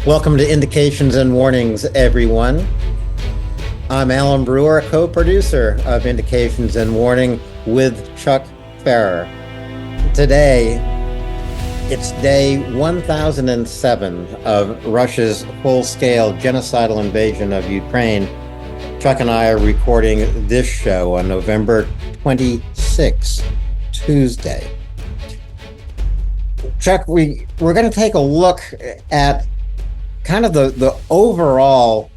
Welcome to Indications and Warnings, everyone. I'm Alan Brewer, co-producer of Indications and Warning with Chuck Pfarrer. Today, it's day 1007 of Russia's full-scale genocidal invasion of Ukraine. Chuck and I are recording this show on November 26, Tuesday. Chuck, we're going to take a look at kind of the overall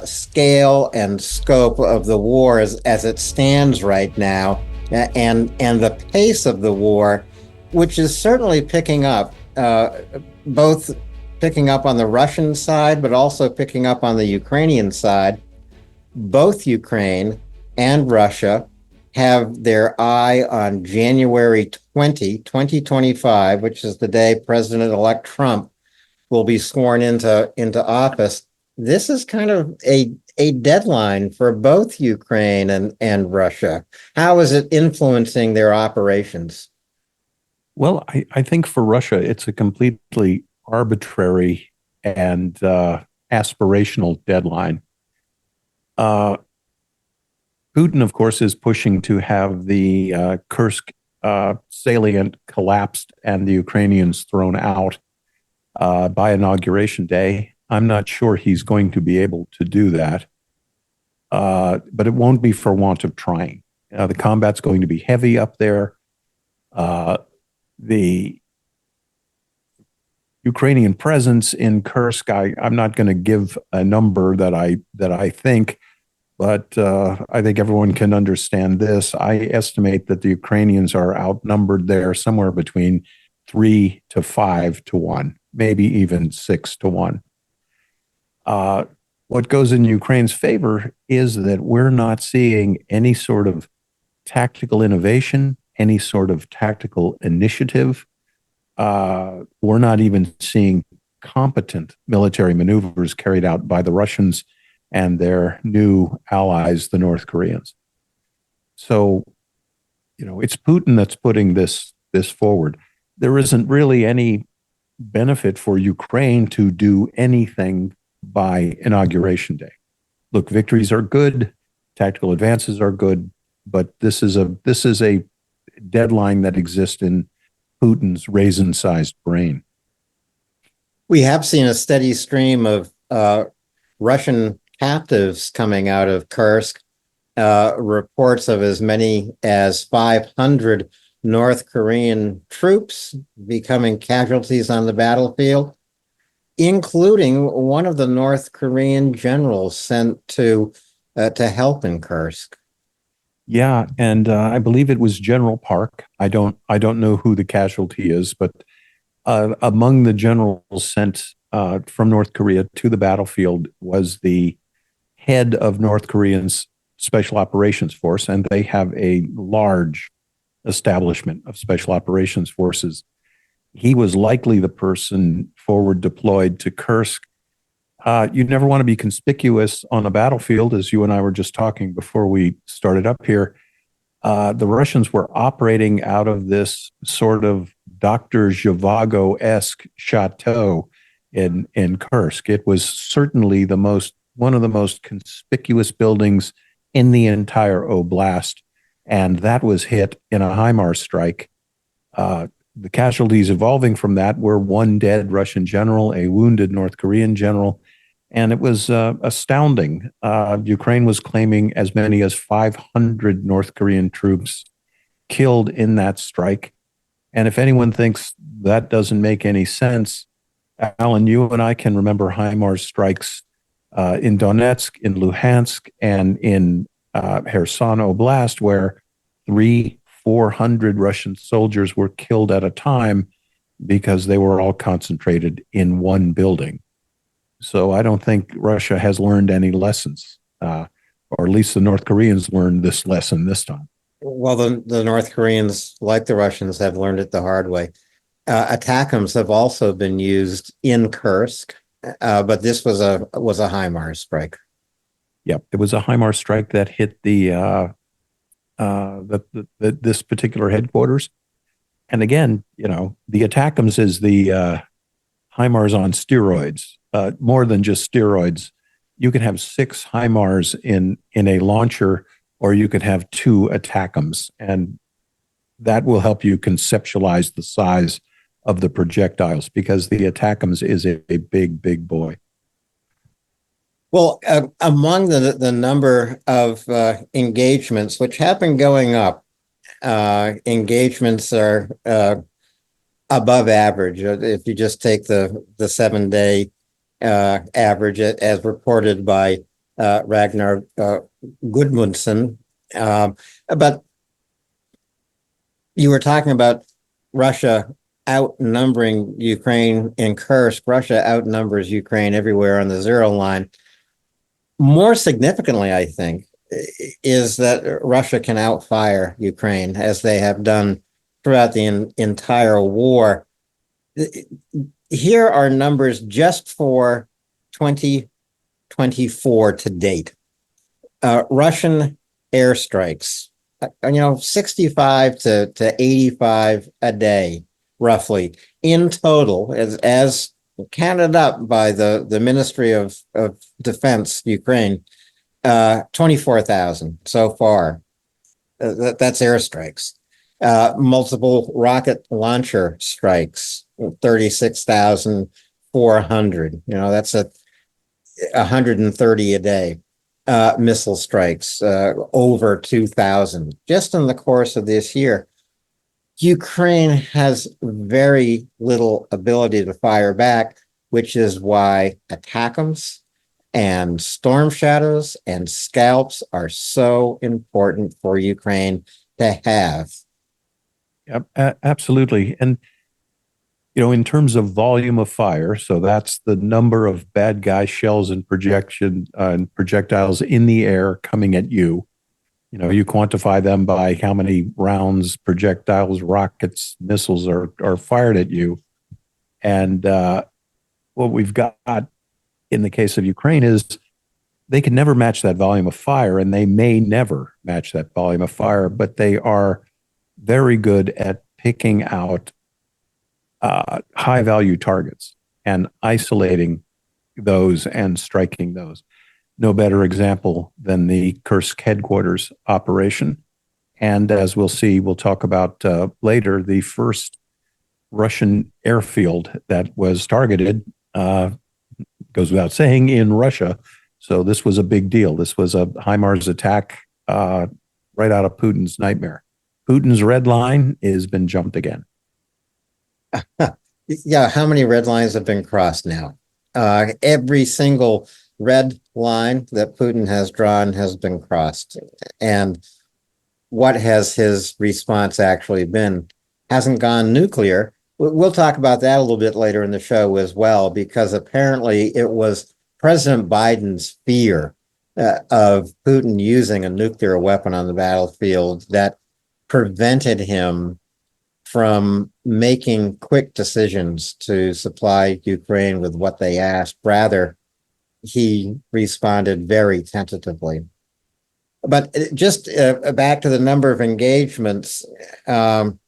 scale and scope of the war as it stands right now, and the pace of the war, which is certainly picking up, both picking up on the Russian side, but also picking up on the Ukrainian side. Both Ukraine and Russia have their eye on January 2025, which is the day President-elect Trump will be sworn into office. This is kind of a deadline for both Ukraine and Russia. How is it influencing their operations? Well, I think for Russia, it's a completely arbitrary and aspirational deadline. Putin, of course, is pushing to have the Kursk salient collapsed and the Ukrainians thrown out by Inauguration Day. I'm not sure he's going to be able to do that, but it won't be for want of trying. The combat's going to be heavy up there. The Ukrainian presence in Kursk, I'm not going to give a number that I think, but I think everyone can understand this. I estimate that the Ukrainians are outnumbered there somewhere between 3 to 5 to 1, maybe even 6 to 1. What goes in Ukraine's favor is that we're not seeing any sort of tactical innovation, any sort of tactical initiative. We're not even seeing competent military maneuvers carried out by the Russians and their new allies, the North Koreans. So, it's Putin that's putting this forward. There isn't really any benefit for Ukraine to do anything by Inauguration Day. Look, victories are good, tactical advances are good, but this is a deadline that exists in Putin's raisin-sized brain. We have seen a steady stream of Russian captives coming out of Kursk, reports of as many as 500 North Korean troops becoming casualties on the battlefield, including one of the North Korean generals sent to help in Kursk. Yeah, and I believe it was General Park. I don't know who the casualty is, but among the generals sent from North Korea to the battlefield was the head of North Korea's Special Operations Force, and they have a large establishment of Special Operations Forces. He was likely the person forward deployed to Kursk. You never want to be conspicuous on a battlefield, as you and I were just talking before we started up here. The Russians were operating out of this sort of Dr. Zhivago-esque chateau in Kursk. It was certainly one of the most conspicuous buildings in the entire oblast, and that was hit in a HIMARS strike. The casualties evolving from that were one dead Russian general, a wounded North Korean general, and it was astounding. Ukraine was claiming as many as 500 North Korean troops killed in that strike. And if anyone thinks that doesn't make any sense, Alan, you and I can remember HIMARS strikes in Donetsk, in Luhansk, and in Kherson Oblast, where 400 Russian soldiers were killed at a time because they were all concentrated in one building. So I don't think Russia has learned any lessons, or at least the North Koreans learned this lesson this time. Well, the North Koreans, like the Russians, have learned it the hard way. ATACMS have also been used in Kursk, but this was a HIMARS strike. Yep, it was a HIMARS strike that hit this particular headquarters. And again, the ATACMS is the HIMARS on steroids. more than just steroids. You can have 6 HIMARS in a launcher, or you could have 2 ATACMS, and that will help you conceptualize the size of the projectiles, because the ATACMS is a big, big boy. Well, among the number of engagements, which have been going up, engagements are above average. If you just take the 7-day average as reported by Ragnar Gudmundsson. But you were talking about Russia outnumbering Ukraine in Kursk. Russia outnumbers Ukraine everywhere on the zero line. More significantly, I think, is that Russia can outfire Ukraine, as they have done throughout the entire war. Here are numbers just for 2024 to date. Russian airstrikes, 65 to 85 a day, roughly, in total, as counted up by the Ministry of Defense, Ukraine, 24,000 so far. That's airstrikes. Multiple rocket launcher strikes, 36,400. That's 130 a day. Missile strikes, over 2,000 just in the course of this year. Ukraine has very little ability to fire back, which is why ATACMS and Storm Shadows and Scalps are so important for Ukraine to have. Yep, absolutely. And, in terms of volume of fire, so that's the number of bad guy shells and projectiles in the air coming at you. You quantify them by how many rounds, projectiles, rockets, missiles are fired at you. And what we've got in the case of Ukraine is they can never match that volume of fire, and they may never match that volume of fire, but they are very good at picking out high-value targets and isolating those and striking those. No better example than the Kursk headquarters operation. And as we'll talk about later, the first Russian airfield that was targeted, goes without saying, in Russia. So this was a big deal. This was a HIMARS attack right out of Putin's nightmare. Putin's red line has been jumped again. Yeah, how many red lines have been crossed now? Every single red line that Putin has drawn has been crossed. And what has his response actually been? Hasn't gone nuclear. We'll talk about that a little bit later in the show as well, because apparently it was President Biden's fear of Putin using a nuclear weapon on the battlefield that prevented him from making quick decisions to supply Ukraine with what they asked. Rather, he responded very tentatively. But just back to the number of engagements, and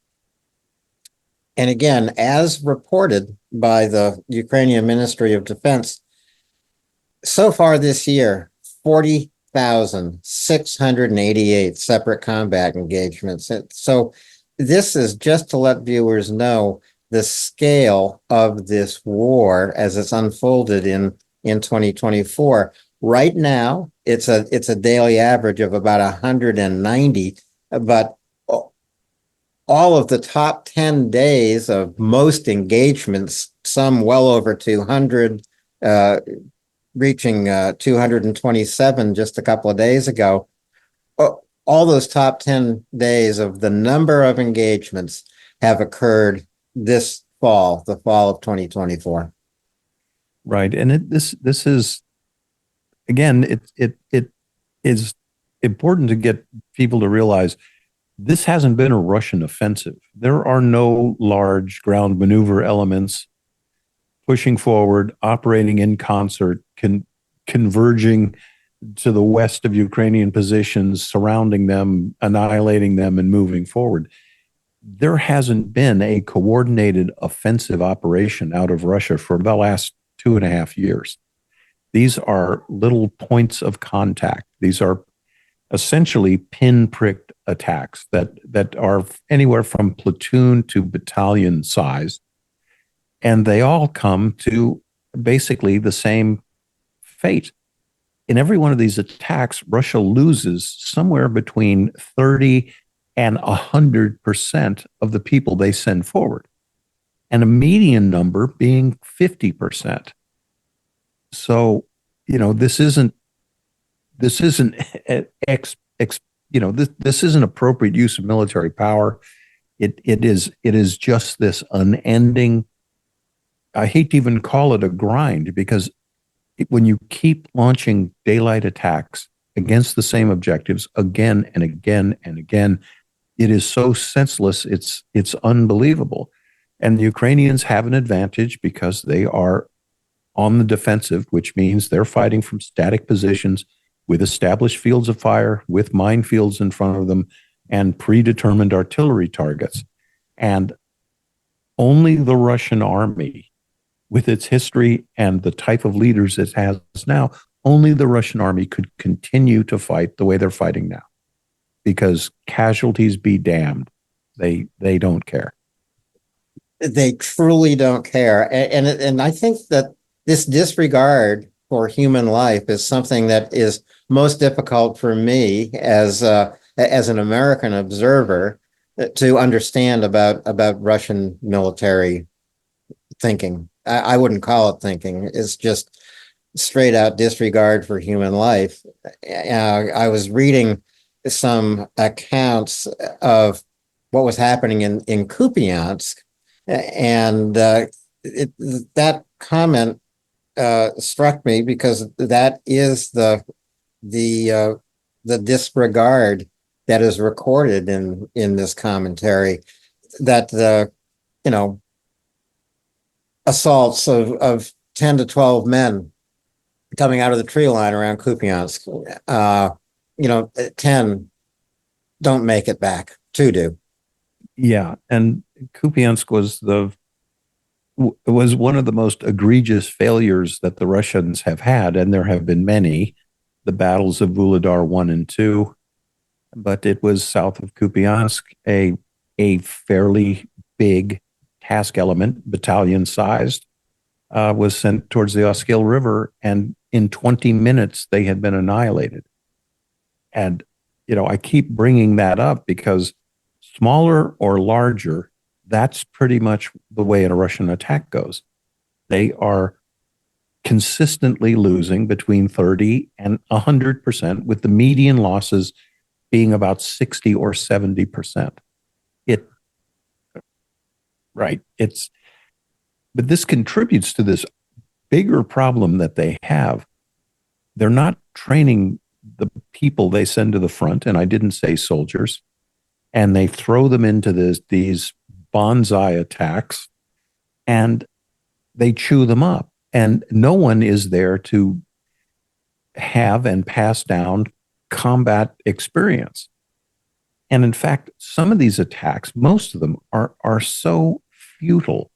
again, as reported by the Ukrainian Ministry of Defense, so far this year, 40,688 separate combat engagements. So this is just to let viewers know the scale of this war as it's unfolded in 2024. Right now, it's a daily average of about 190, but all of the top 10 days of most engagements, some well over 200, reaching 227 just a couple of days ago. All those top 10 days of the number of engagements have occurred this fall, the fall of 2024. Right. And this is, again, it is important to get people to realize this hasn't been a Russian offensive. There are no large ground maneuver elements pushing forward, operating in concert, converging to the west of Ukrainian positions, surrounding them, annihilating them, and moving forward. There hasn't been a coordinated offensive operation out of Russia for the last 2.5 years. These are little points of contact. These are essentially pinpricked attacks that are anywhere from platoon to battalion size. And they all come to basically the same fate. In every one of these attacks, Russia loses somewhere between 30 and 100% of the people they send forward, and a median number being 50%. So, this isn't this isn't appropriate use of military power. It is just this unending. I hate to even call it a grind, because when you keep launching daylight attacks against the same objectives again and again and again, it is so senseless. It's unbelievable. And the Ukrainians have an advantage because they are on the defensive, which means they're fighting from static positions with established fields of fire, with minefields in front of them, and predetermined artillery targets. And only the Russian army, with its history and the type of leaders it has now, only the Russian army could continue to fight the way they're fighting now, because casualties be damned. They don't care. They truly don't care. And I think that this disregard for human life is something that is most difficult for me as an American observer to understand about Russian military thinking. I wouldn't call it thinking. It's just straight out disregard for human life. I was reading some accounts of what was happening in Kupiansk, and that comment struck me, because that is the disregard that is recorded in this commentary, that the assaults of 10 to 12 men coming out of the tree line around Kupiansk, 10 don't make it back, 2 do. Yeah, and Kupiansk was one of the most egregious failures that the Russians have had, and there have been many. The battles of Vuhledar 1 and 2, but it was south of Kupiansk, a fairly big task element, battalion sized, was sent towards the Oskil River, and in 20 minutes they had been annihilated. And I keep bringing that up because smaller or larger, that's pretty much the way a Russian attack goes. They are consistently losing between 30 and 100%, with the median losses being about 60 or 70%. But this contributes to this bigger problem that they have. They're not training the people they send to the front, and I didn't say soldiers, and they throw them into these bonsai attacks, and they chew them up. And no one is there to have and pass down combat experience. And in fact, some of these attacks, most of them are so futile,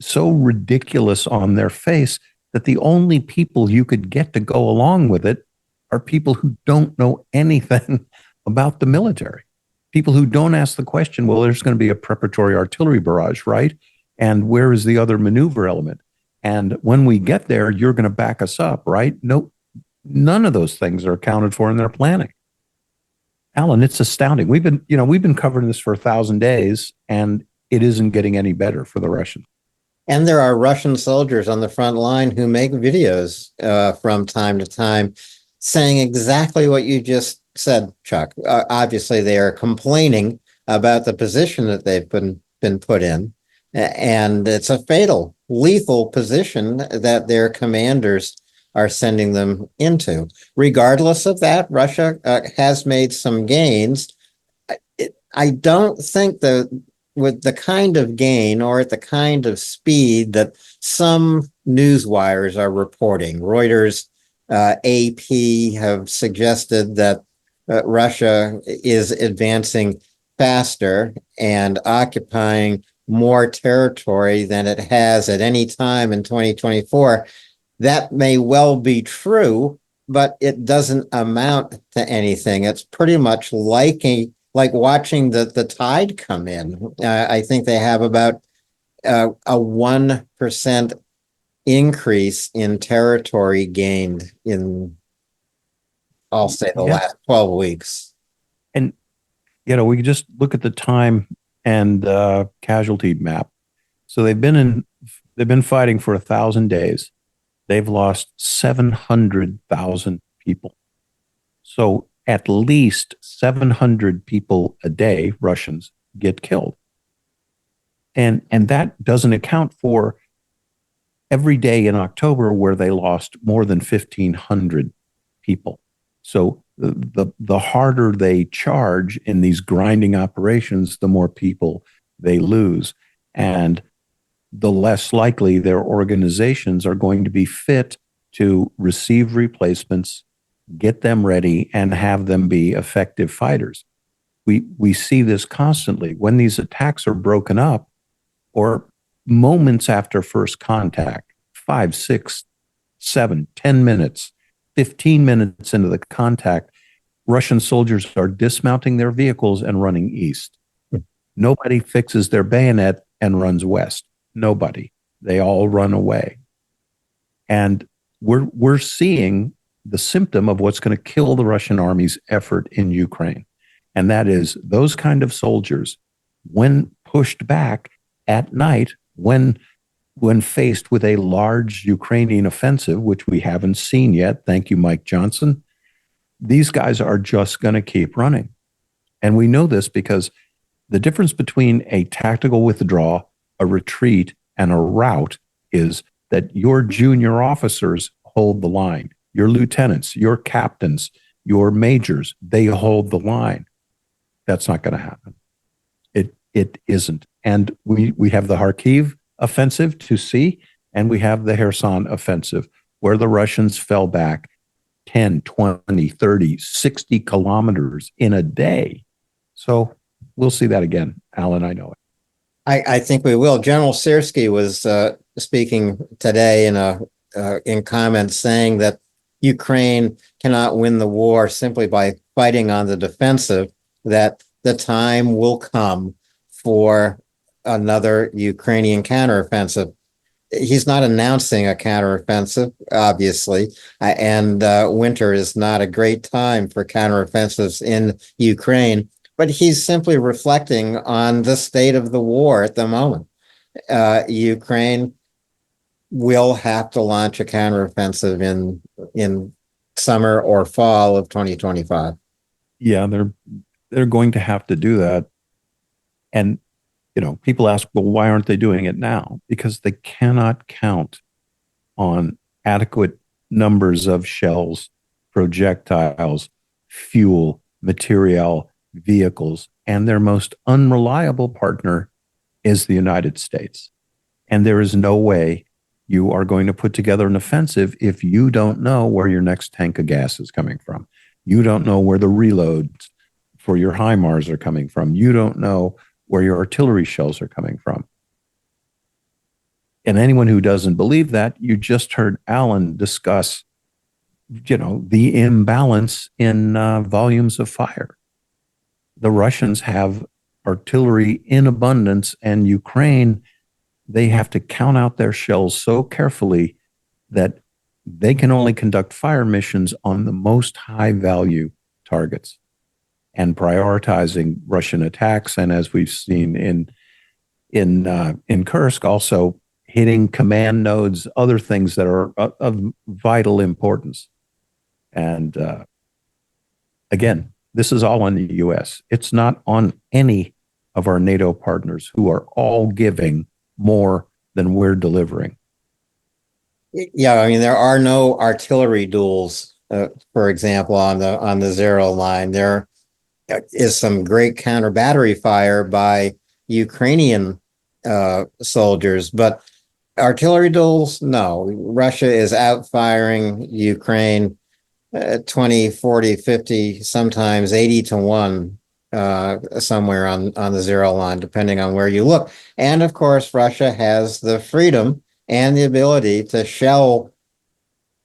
so ridiculous on their face, that the only people you could get to go along with it are people who don't know anything about the military. People who don't ask the question, well, there's going to be a preparatory artillery barrage, right? And where is the other maneuver element? And when we get there, you're going to back us up, right? No, none of those things are accounted for in their planning. Alan, it's astounding. We've been covering this for 1,000 days, and it isn't getting any better for the Russians. And there are Russian soldiers on the front line who make videos from time to time saying exactly what you just said, Chuck. Obviously, they are complaining about the position that they've been put in, and it's a fatal, lethal position that their commanders are sending them into. Regardless of that, Russia has made some gains. I don't think that with the kind of gain or at the kind of speed that some news wires are reporting. Reuters, AP have suggested that Russia is advancing faster and occupying more territory than it has at any time in 2024. That may well be true, but it doesn't amount to anything. It's pretty much like watching the tide come in. I think they have about a 1% increase in territory gained in, I'll say, the last 12 weeks. And, we could just look at the time and casualty map. So they've been fighting for 1,000 days. They've lost 700,000 people. So at least 700 people a day, Russians, get killed. And that doesn't account for every day in October where they lost more than 1,500 people. So the harder they charge in these grinding operations, the more people they lose. And the less likely their organizations are going to be fit to receive replacements, get them ready, and have them be effective fighters. We see this constantly. When these attacks are broken up, or moments after first contact, 5, 6, 7, 10 minutes, 15 minutes into the contact, Russian soldiers are dismounting their vehicles and running east. Nobody fixes their bayonet and runs west. Nobody. They all run away. And we're seeing the symptom of what's going to kill the Russian army's effort in Ukraine. And that is those kind of soldiers, when pushed back at night, when faced with a large Ukrainian offensive, which we haven't seen yet, thank you, Mike Johnson, these guys are just going to keep running. And we know this because the difference between a tactical withdrawal, a retreat, and a rout is that your junior officers hold the line. Your lieutenants, your captains, your majors, they hold the line. That's not going to happen. It isn't. And we have the Kharkiv offensive to see, and we have the Kherson offensive, where the Russians fell back 10, 20, 30, 60 kilometers in a day. So we'll see that again, Alan, I know it. I think we will. General Syrski was speaking today in comments saying that Ukraine cannot win the war simply by fighting on the defensive, that the time will come for another Ukrainian counteroffensive. He's not announcing a counteroffensive, obviously, and winter is not a great time for counteroffensives in Ukraine, but he's simply reflecting on the state of the war at the moment. Ukraine will have to launch a counteroffensive in summer or fall of 2025. Yeah, they're going to have to do that. And people ask, well, why aren't they doing it now? Because they cannot count on adequate numbers of shells, projectiles, fuel, material, vehicles, and their most unreliable partner is the United States. And there is no way you are going to put together an offensive if you don't know where your next tank of gas is coming from. You don't know where the reloads for your HIMARS are coming from. You don't know where your artillery shells are coming from. And anyone who doesn't believe that, you just heard Alan discuss, the imbalance in volumes of fire. The Russians have artillery in abundance, and Ukraine, they have to count out their shells so carefully that they can only conduct fire missions on the most high value targets, and prioritizing Russian attacks. And as we've seen in Kursk, also hitting command nodes, other things that are of vital importance. And again, this is all on the U.S. It's not on any of our NATO partners, who are all giving more than we're delivering. Yeah, I mean, there are no artillery duels, for example, on the Zero line. There is some great counter battery fire by Ukrainian soldiers, but artillery duels, no. Russia is out firing Ukraine 20, 40, 50, sometimes 80 to 1 somewhere on the zero line, depending on where you look. And of course, Russia has the freedom and the ability to shell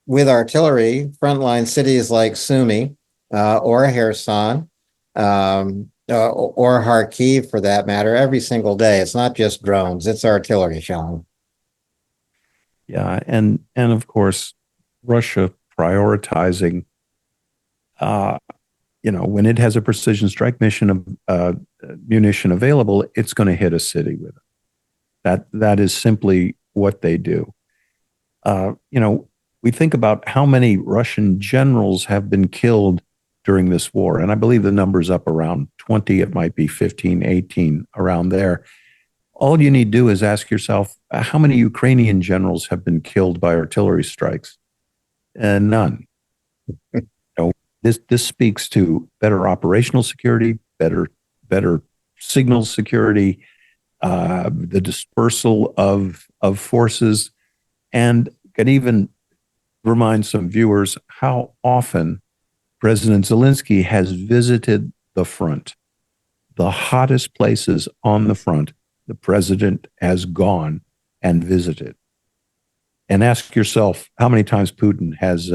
with artillery frontline cities like Sumy or Kherson or Kharkiv, for that matter, every single day. It's not just drones; it's artillery shelling. Yeah, and of course, Russia prioritizing, uh, when it has a precision strike mission of munition available, it's going to hit a city with it. That is simply what they do. We think about how many Russian generals have been killed during this war, and I believe the number's up around 20. It might be 15, 18, around there. All you need to do is ask yourself, how many Ukrainian generals have been killed by artillery strikes? None. This speaks to better operational security, better signal security, the dispersal of forces, and can even remind some viewers how often President Zelensky has visited the front, the hottest places on the front. The president has gone and visited. And ask yourself how many times Putin has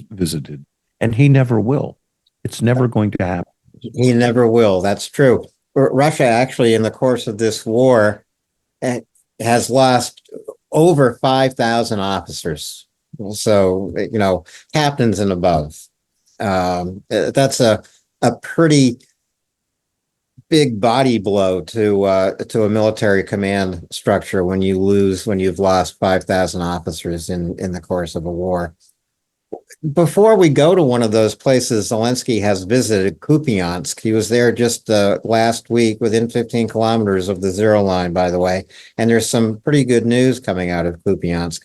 visited, and he never will. It's never going to happen. He never will. That's true. Russia actually, in the course of this war, has lost over 5,000 officers. So, captains and above. That's a pretty big body blow to a military command structure when you've lost 5,000 officers in the course of a war. Before we go to one of those places, Zelensky has visited Kupiansk. He was there just last week, within 15 kilometers of the zero line, by the way. And there's some pretty good news coming out of Kupiansk.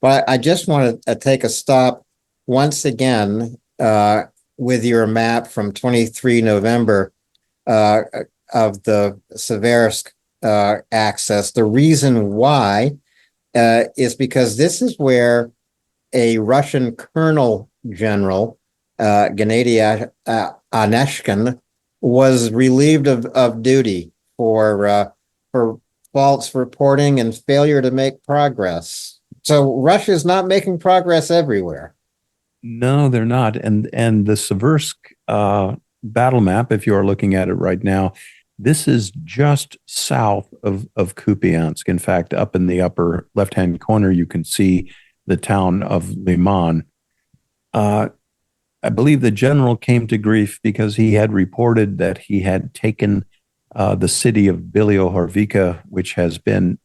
But I just want to take a stop once again with your map from 23 November of the Seversk access. The reason why is because this is where a Russian colonel general, Gennady Oneshkin, was relieved of duty for false reporting and failure to make progress. So Russia is not making progress everywhere. No, they're not. And the Seversk battle map, if you are looking at it right now, this is just south of Kupiansk. In fact, up in the upper left-hand corner, you can see the town of Liman. I believe the general came to grief because he had reported that he had taken the city of Bilyohorvika, which has been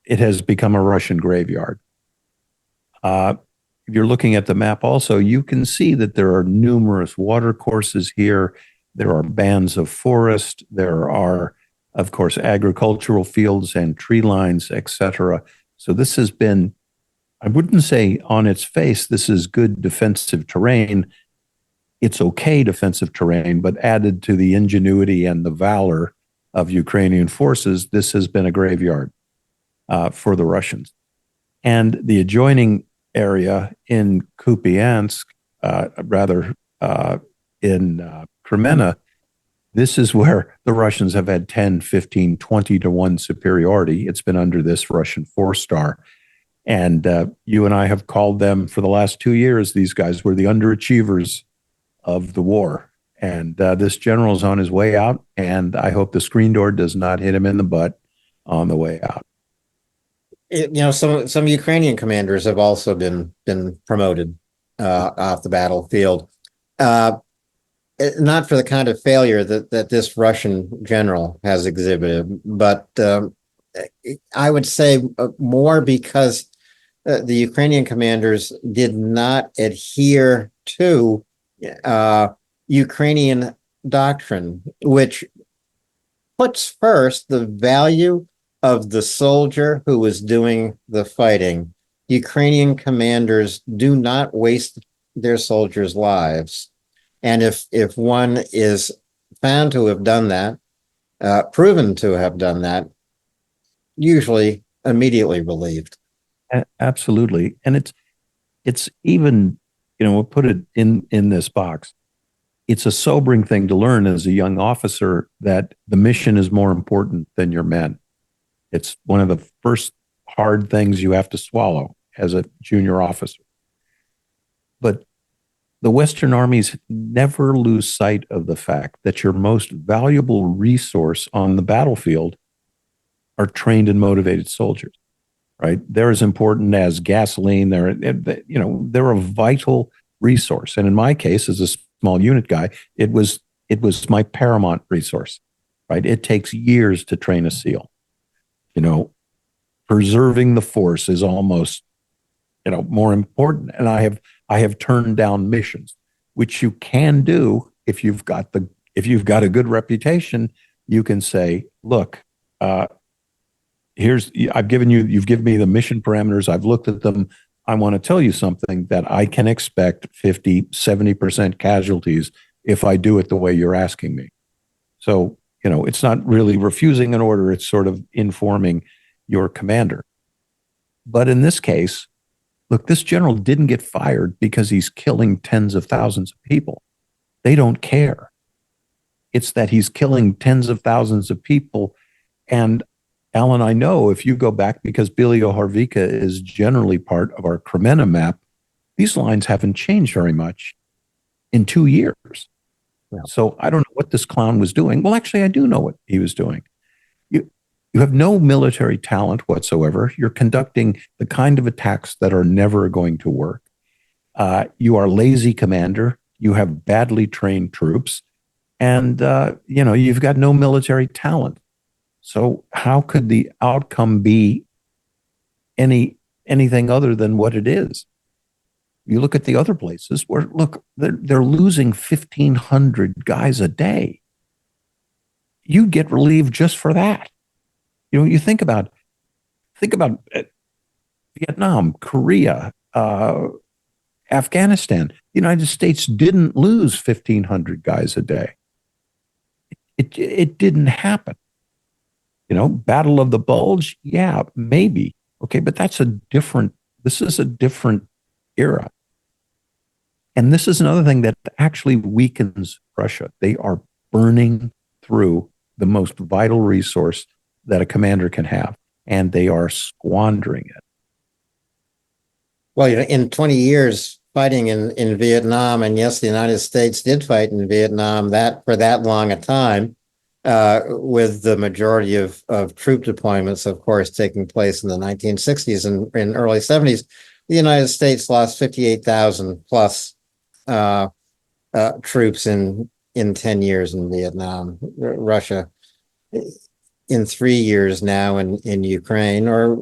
it has become a Russian graveyard. If you're looking at the map also, you can see that there are numerous water courses here. There are bands of forest. There are, of course, agricultural fields and tree lines, etc. So this has been, I wouldn't say on its face, this is good defensive terrain. It's okay defensive terrain, but added to the ingenuity and the valor of Ukrainian forces, this has been a graveyard for the Russians. And the adjoining area in Kupiansk, in Kremenna, this is where the Russians have had 10, 15, 20 to 1 superiority. It's been under this Russian 4-star. And you and I have called them for the last 2 years. These guys were the underachievers of the war. And this general's on his way out. And I hope the screen door does not hit him in the butt on the way out. Some Ukrainian commanders have also been promoted off the battlefield. Not for the kind of failure that this Russian general has exhibited, but I would say more because the Ukrainian commanders did not adhere to Ukrainian doctrine, which puts first the value of the soldier who is doing the fighting. Ukrainian commanders do not waste their soldiers' lives. And if one is found to have done that, proven to have done that, usually immediately relieved. Absolutely. And it's even, we'll put it in this box. it's a sobering thing to learn as a young officer that the mission is more important than your men. It's one of the first hard things you have to swallow as a junior officer. But the Western armies never lose sight of the fact that your most valuable resource on the battlefield are trained and motivated soldiers, right? They're as important as gasoline. They're a vital resource. And in my case, as a small unit guy, it was my paramount resource, right? It takes years to train a SEAL. Preserving the force is almost, more important. And I have turned down missions, which you can do if you've got a good reputation. You can say, look, you've given me the mission parameters. I've looked at them. I want to tell you something that I can expect 50, 70% casualties if I do it the way you're asking me. So, it's not really refusing an order. It's sort of informing your commander. But in this case, look, this general didn't get fired because he's killing tens of thousands of people. They don't care. It's that he's killing tens of thousands of people. And Alan, I know if you go back, because Bielsko-Horvika is generally part of our Kremenna map, these lines haven't changed very much in 2 years. Yeah. So I don't know what this clown was doing. Well, actually, I do know what he was doing. You have no military talent whatsoever. You're conducting the kind of attacks that are never going to work. You are lazy commander. You have badly trained troops. And, you've got no military talent. So how could the outcome be anything other than what it is? You look at the other places where, look, they're losing 1,500 guys a day. You get relieved just for that. You think about Vietnam, Korea, Afghanistan. The United States didn't lose 1,500 guys a day. It didn't happen. Battle of the Bulge, yeah, maybe. Okay, but this is a different era. And this is another thing that actually weakens Russia. They are burning through the most vital resource that a commander can have, and they are squandering it. Well, in 20 years fighting in Vietnam, and yes, the United States did fight in Vietnam for that long a time, with the majority of troop deployments, of course, taking place in the 1960s and in early 70s. The United States lost 58,000 plus troops in 10 years in Vietnam. Russia in 3 years now in Ukraine, or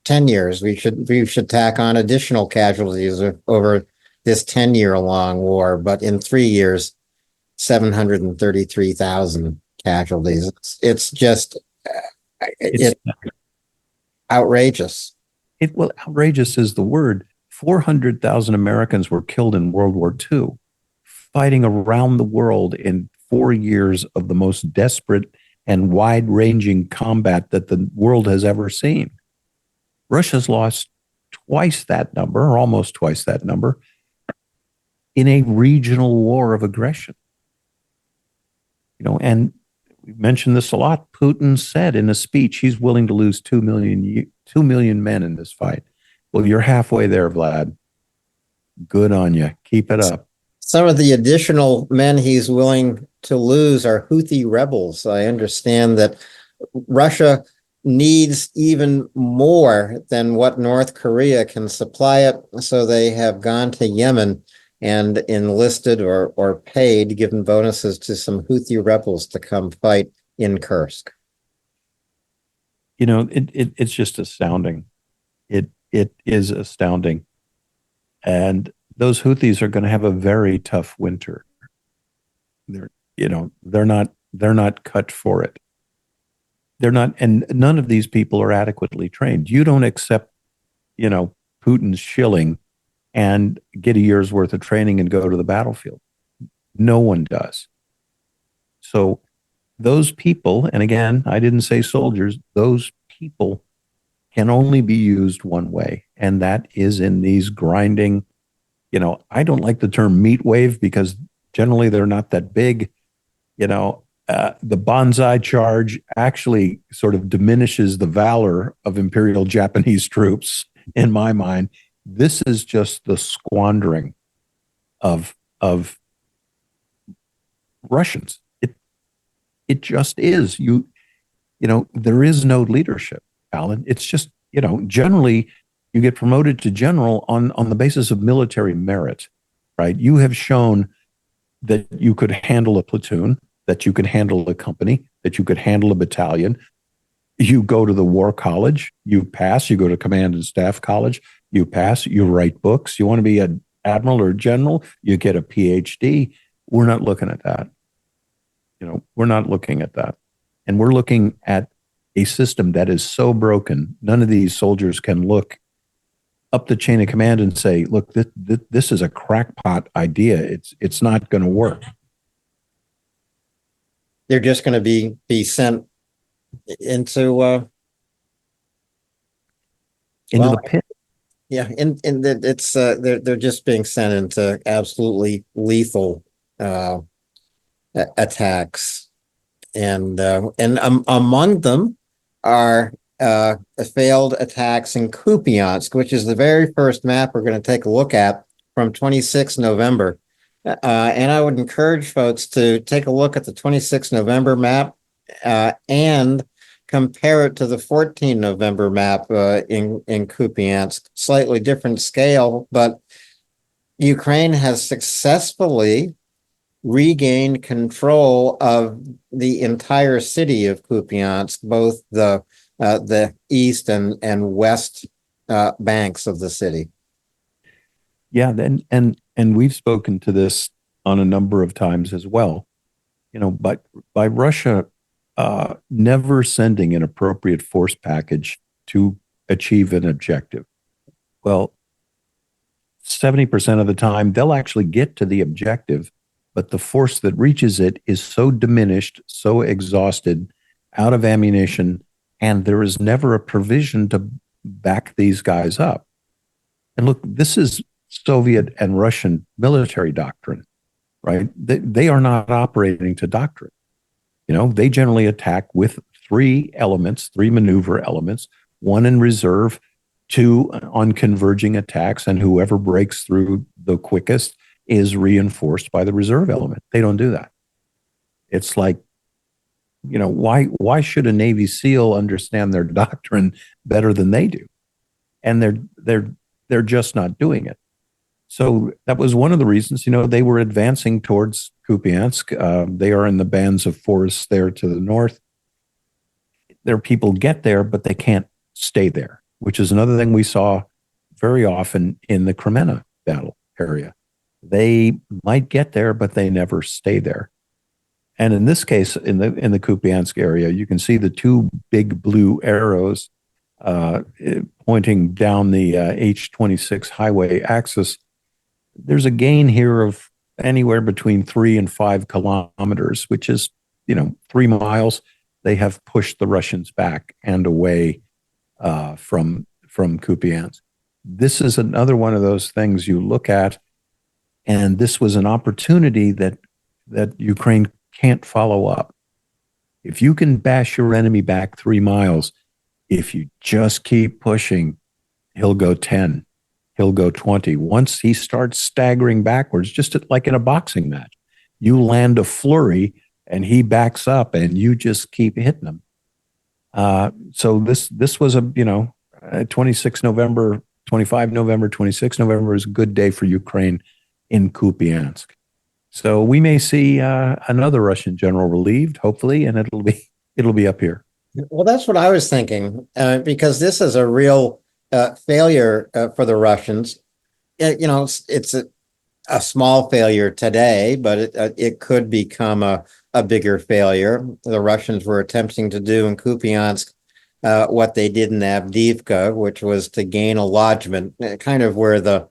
10 years. We should tack on additional casualties over this 10-year long war, but in 3 years, 733,000 casualties. It's just outrageous. Outrageous is the word. 400,000 Americans were killed in World War II, fighting around the world in 4 years of the most desperate and wide-ranging combat that the world has ever seen. Russia's lost twice that number, or almost twice that number, in a regional war of aggression. And we mentioned this a lot. Putin said in a speech he's willing to lose 2 million men in this fight. Well, you're halfway there, Vlad. Good on you. Keep it up. Some of the additional men he's willing to lose are Houthi rebels. I understand that Russia needs even more than what North Korea can supply it, so they have gone to Yemen and enlisted or paid, given bonuses to some Houthi rebels to come fight in Kursk. It's just astounding. It is astounding. And those Houthis are going to have a very tough winter. They're not cut for it. They're not, and none of these people are adequately trained. You don't accept, Putin's shilling and get a year's worth of training and go to the battlefield. No one does. So those people, and again, I didn't say soldiers, those people can only be used one way, and that is in these grinding I don't like the term meat wave because generally they're not that big. The bonsai charge actually sort of diminishes the valor of Imperial Japanese troops in my mind. This is just the squandering of Russians. It just is. There is no leadership, Alan. It's just, generally you get promoted to general on the basis of military merit, right? You have shown that you could handle a platoon, that you could handle a company, that you could handle a battalion. You go to the war college, you pass, you go to command and staff college, you pass, you write books. You want to be an admiral or general, you get a PhD. We're not looking at that. We're not looking at that. And we're looking at a system that is so broken, none of these soldiers can look up the chain of command and say, look, this is a crackpot idea. It's not going to work. They're just going to be sent into the pit. Yeah, it's they're just being sent into absolutely lethal attacks, and among them are failed attacks in Kupiansk, which is the very first map we're going to take a look at from 26 November. And I would encourage folks to take a look at the 26 November map and compare it to the 14 November map in Kupiansk. Slightly different scale, but Ukraine has successfully regained control of the entire city of Kupiansk, both the east and west banks of the city. Yeah, and we've spoken to this on a number of times as well. But by Russia never sending an appropriate force package to achieve an objective, well, 70% of the time they'll actually get to the objective, but the force that reaches it is so diminished, so exhausted, out of ammunition, and there is never a provision to back these guys up. And look, this is Soviet and Russian military doctrine, right? They are not operating to doctrine. They generally attack with three maneuver elements, one in reserve, two on converging attacks, and whoever breaks through the quickest is reinforced by the reserve element. They don't do that. It's like, why should a Navy SEAL understand their doctrine better than they do? And they're just not doing it. So that was one of the reasons, they were advancing towards Kupiansk. They are in the bands of forests there to the north. Their people get there, but they can't stay there, which is another thing we saw very often in the Kremenna battle area. They might get there, but they never stay there. And in this case, in the Kupiansk area, you can see the two big blue arrows pointing down the H-26 highway axis. There's a gain here of anywhere between 3 and 5 kilometers, which is, 3 miles. They have pushed the Russians back and away from Kupiansk. This is another one of those things you look at, and this was an opportunity that Ukraine can't follow up. If you can bash your enemy back 3 miles, if you just keep pushing, he'll go 10. He'll go 20. Once he starts staggering backwards, just like in a boxing match, you land a flurry and he backs up and you just keep hitting him. So this was 26 November, 25 November, 26 November is a good day for Ukraine in Kupiansk. So we may see another Russian general relieved, hopefully, and it'll be up here. Well, that's what I was thinking, because this is a real failure for the Russians. It's a small failure today, but it could become a bigger failure. The Russians were attempting to do in Kupiansk what they did in Avdiivka, which was to gain a lodgment, kind of where the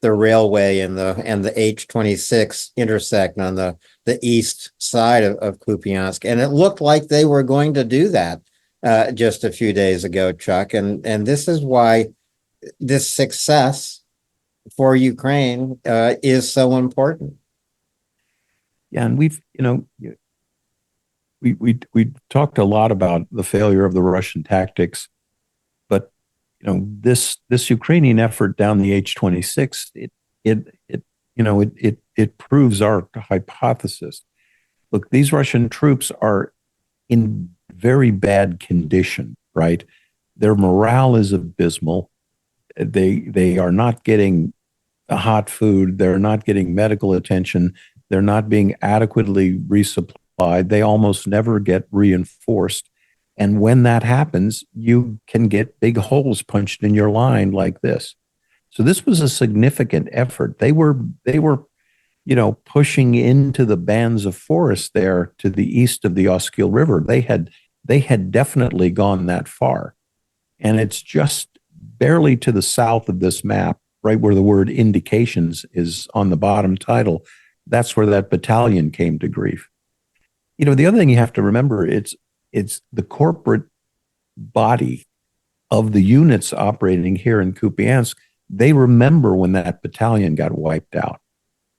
railway and the H-26 intersect on the east side of Kupiansk. And it looked like they were going to do that just a few days ago, Chuck. And this is why this success for Ukraine is so important. Yeah, and we talked a lot about the failure of the Russian tactics, but this Ukrainian effort down the H-26, it proves our hypothesis. Look, these Russian troops are in very bad condition, right? Their morale is abysmal. They are not getting hot food. They're not getting medical attention. They're not being adequately resupplied. They almost never get reinforced. And when that happens, you can get big holes punched in your line like this. So this was a significant effort. They were pushing into the bands of forest there to the east of the Oskil River. They had definitely gone that far. And it's just barely to the south of this map, right where the word indications is on the bottom title. That's where that battalion came to grief. The other thing you have to remember, it's the corporate body of the units operating here in Kupiansk. They remember when that battalion got wiped out.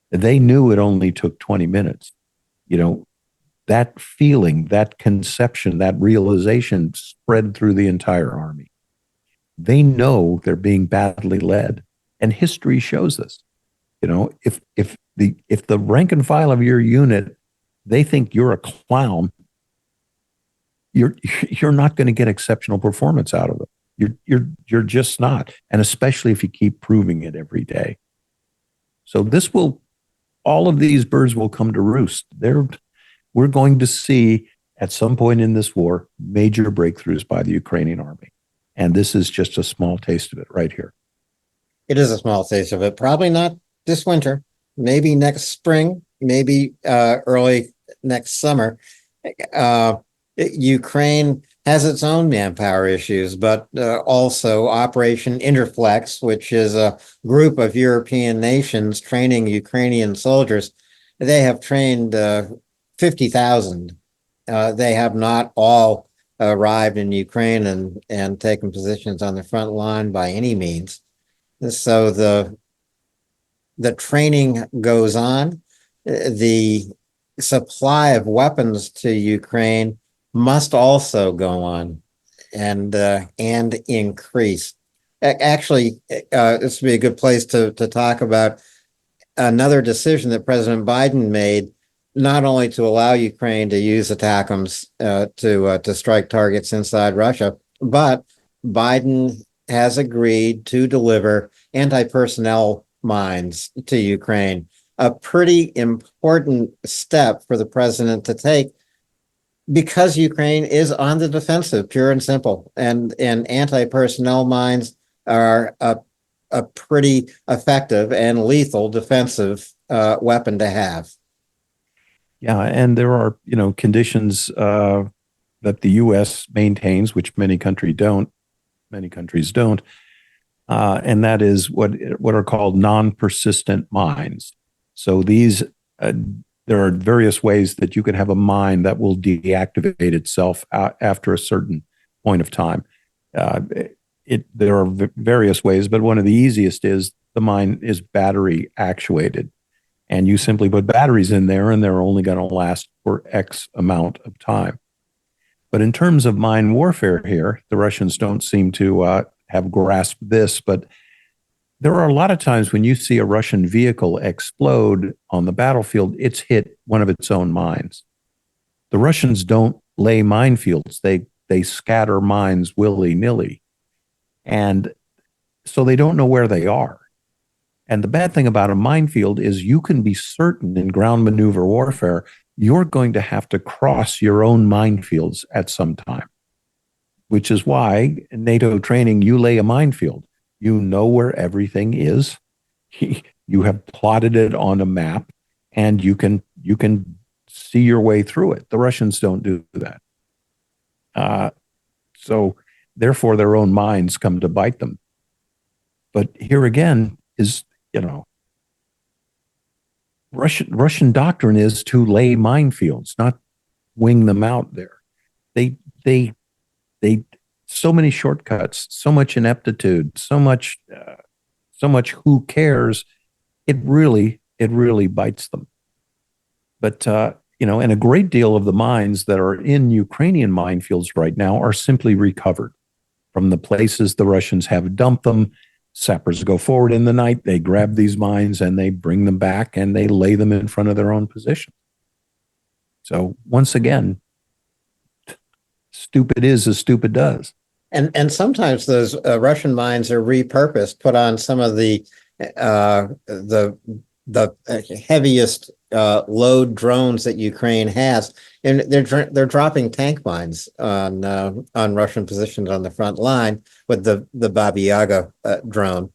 They knew it only took 20 minutes. That feeling, that conception, that realization spread through the entire army. They know they're being badly led, and history shows this. If the rank and file of your unit, they think you're a clown, you're not going to get exceptional performance out of them. You're just not, and especially if you keep proving it every day. So all of these birds will come to roost. We're going to see at some point in this war major breakthroughs by the Ukrainian army. And this is just a small taste of it right here. It is a small taste of it. Probably not this winter, maybe next spring, maybe early next summer. Ukraine has its own manpower issues, but also Operation Interflex, which is a group of European nations training Ukrainian soldiers. They have trained 50,000. They have not all arrived in Ukraine and taken positions on the front line by any means. So the training goes on. The supply of weapons to Ukraine must also go on and increase. Actually, this would be a good place to talk about another decision that President Biden made, not only to allow Ukraine to use ATACMS to strike targets inside Russia, but Biden has agreed to deliver anti-personnel mines to Ukraine. A pretty important step for the president to take, because Ukraine is on the defensive, pure and simple, and anti-personnel mines are a pretty effective and lethal defensive weapon to have. Yeah, and there are conditions that the U.S. maintains, which many countries don't, and that is what are called non-persistent mines. So these there are various ways that you can have a mine that will deactivate itself after a certain point of time. There are various ways, but one of the easiest is the mine is battery actuated. And you simply put batteries in there, and they're only going to last for X amount of time. But in terms of mine warfare here, the Russians don't seem to have grasped this, but there are a lot of times when you see a Russian vehicle explode on the battlefield, it's hit one of its own mines. The Russians don't lay minefields. They scatter mines willy-nilly. And so they don't know where they are. And the bad thing about a minefield is you can be certain in ground maneuver warfare, you're going to have to cross your own minefields at some time, which is why in NATO training, you lay a minefield. You know where everything is. You have plotted it on a map, and you can see your way through it. The Russians don't do that. So therefore, their own mines come to bite them. But here again is, Russian doctrine is to lay minefields, not wing them out there. They so many shortcuts, so much ineptitude, so so much who cares, it really bites them. But and a great deal of the mines that are in Ukrainian minefields right now are simply recovered from the places the Russians have dumped them. Sappers go forward in the night, they grab these mines and they bring them back and they lay them in front of their own position. So once again, stupid is as stupid does. And sometimes those Russian mines are repurposed, put on some of the heaviest load drones that Ukraine has, and they're dropping tank mines on Russian positions on the front line with the Baba Yaga drone,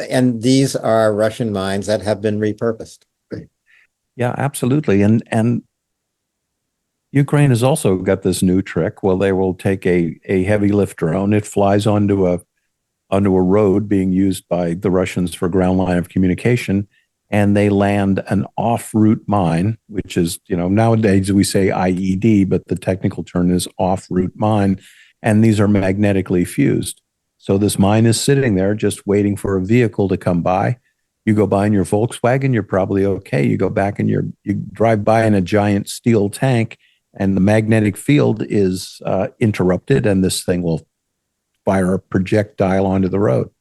and these are Russian mines that have been repurposed. Yeah, absolutely, and Ukraine has also got this new trick. Well, they will take a heavy lift drone. It flies onto a road being used by the Russians for ground line of communication, and they land an off-route mine, which is, nowadays we say IED, but the technical term is off-route mine, and these are magnetically fused. So this mine is sitting there just waiting for a vehicle to come by. You go by in your Volkswagen, you're probably okay. You go back and you drive by in a giant steel tank, and the magnetic field is interrupted, and this thing will fire a projectile onto the road.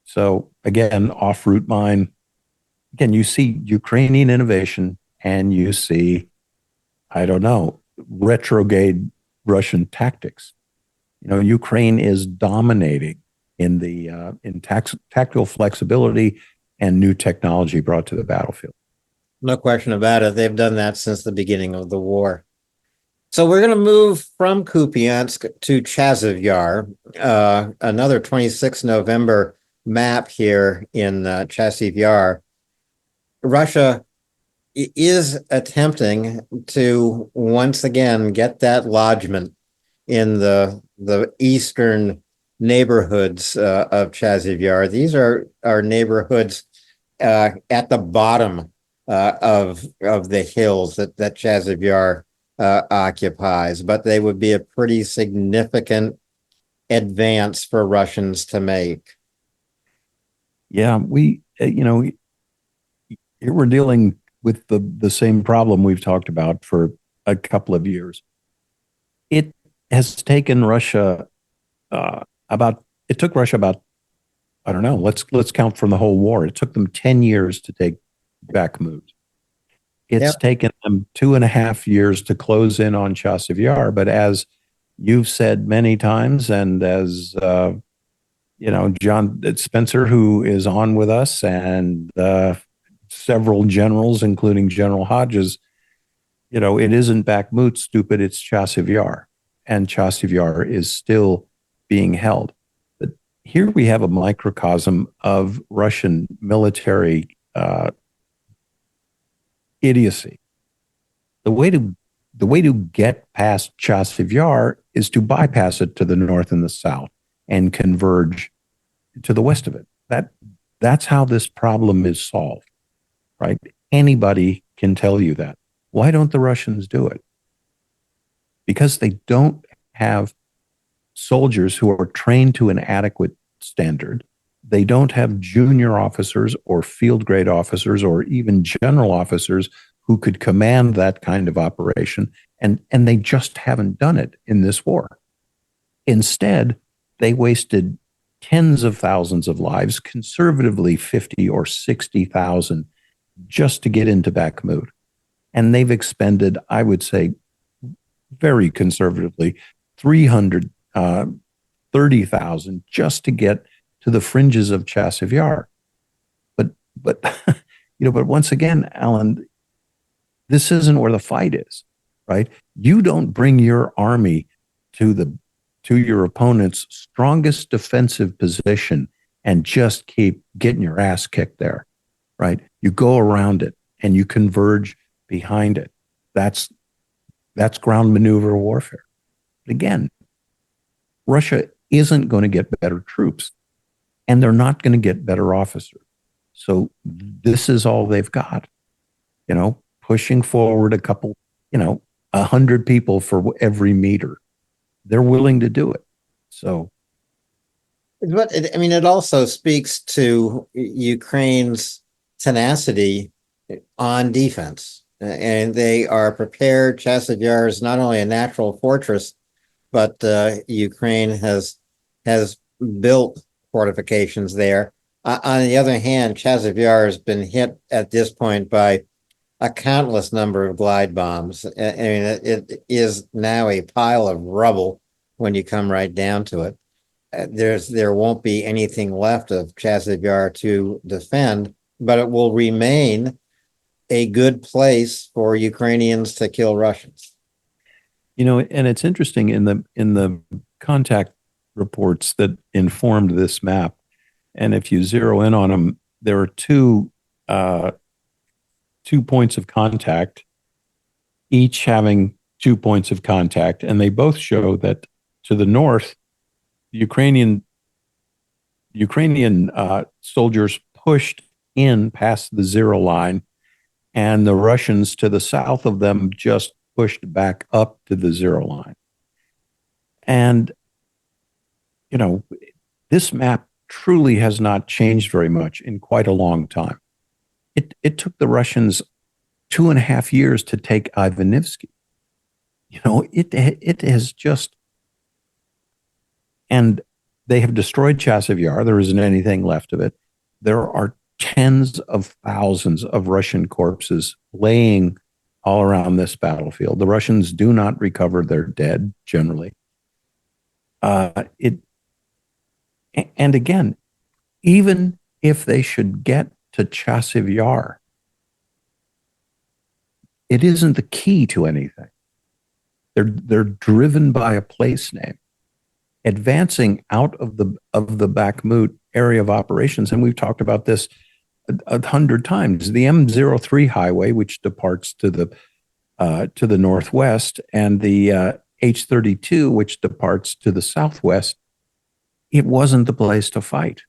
So again, off-route mine. Again, you see Ukrainian innovation, and you see, I don't know, retrograde Russian tactics. Ukraine is dominating in the tactical flexibility and new technology brought to the battlefield. No question about it. They've done that since the beginning of the war. So we're going to move from Kupiansk to Chasiv Yar, another 26 November map here in Chasiv Yar. Russia is attempting to once again get that lodgment in the eastern neighborhoods of Chasiv Yar. These are neighborhoods at the bottom of the hills that Chasiv Yar occupies, but they would be a pretty significant advance for Russians to make. Yeah, we, here we're dealing with the same problem we've talked about for a couple of years. It has taken Russia it took Russia about, I don't know, let's count from the whole war. It took them 10 years to take Bakhmut. It's taken them 2.5 years to close in on Chasiv Yar, but as you've said many times, and as John Spencer, who is on with us, and several generals, including General Hodges, it isn't Bakhmut, stupid, it's Chasiv Yar, and Chasiv Yar is still being held. But here we have a microcosm of Russian military idiocy. The way to get past Chasiv Yar is to bypass it to the north and the south and converge to the west of it. That's how this problem is solved, right? Anybody can tell you that. Why don't the Russians do it? Because they don't have soldiers who are trained to an adequate standard. They don't have junior officers or field grade officers or even general officers who could command that kind of operation. And they just haven't done it in this war. Instead, they wasted tens of thousands of lives, conservatively 50 or 60,000, just to get into Bakhmut. And they've expended, I would say, very conservatively, 330,000 just to get to the fringes of Chasiv Yar. But once again, Alan, this isn't where the fight is, right? You don't bring your army to your opponent's strongest defensive position and just keep getting your ass kicked there, right? You go around it and you converge behind it. That's ground maneuver warfare. Again, Russia isn't going to get better troops, and they're not going to get better officers. So this is all they've got, pushing forward a couple, 100 people for every meter. They're willing to do it. So I mean, it also speaks to Ukraine's tenacity on defense, and they are prepared. Chasiv Yar is not only a natural fortress, but Ukraine has built fortifications there. On the other hand, Chasiv Yar has been hit at this point by a countless number of glide bombs. I mean, it is now a pile of rubble when you come right down to it. There won't be anything left of Chasiv Yar to defend, but it will remain a good place for Ukrainians to kill Russians. And it's interesting in the contact reports that informed this map, and if you zero in on them, there are two points of contact, each having 2 points of contact, and they both show that to the north, Ukrainian soldiers pushed in past the zero line, and the Russians to the south of them just pushed back up to the zero line. And, this map truly has not changed very much in quite a long time. It took the Russians 2.5 years to take Ivanivsky. It has just, and they have destroyed Chasiv Yar. There isn't anything left of it. There are tens of thousands of Russian corpses laying all around this battlefield. The Russians do not recover their dead generally. And again, even if they should get to Chasiv Yar, it isn't the key to anything. They're driven by a place name, advancing out of the Bakhmut area of operations. And we've talked about this 100 times. The M03 highway, which departs to the northwest, and the H32, which departs to the southwest, it wasn't the place to fight.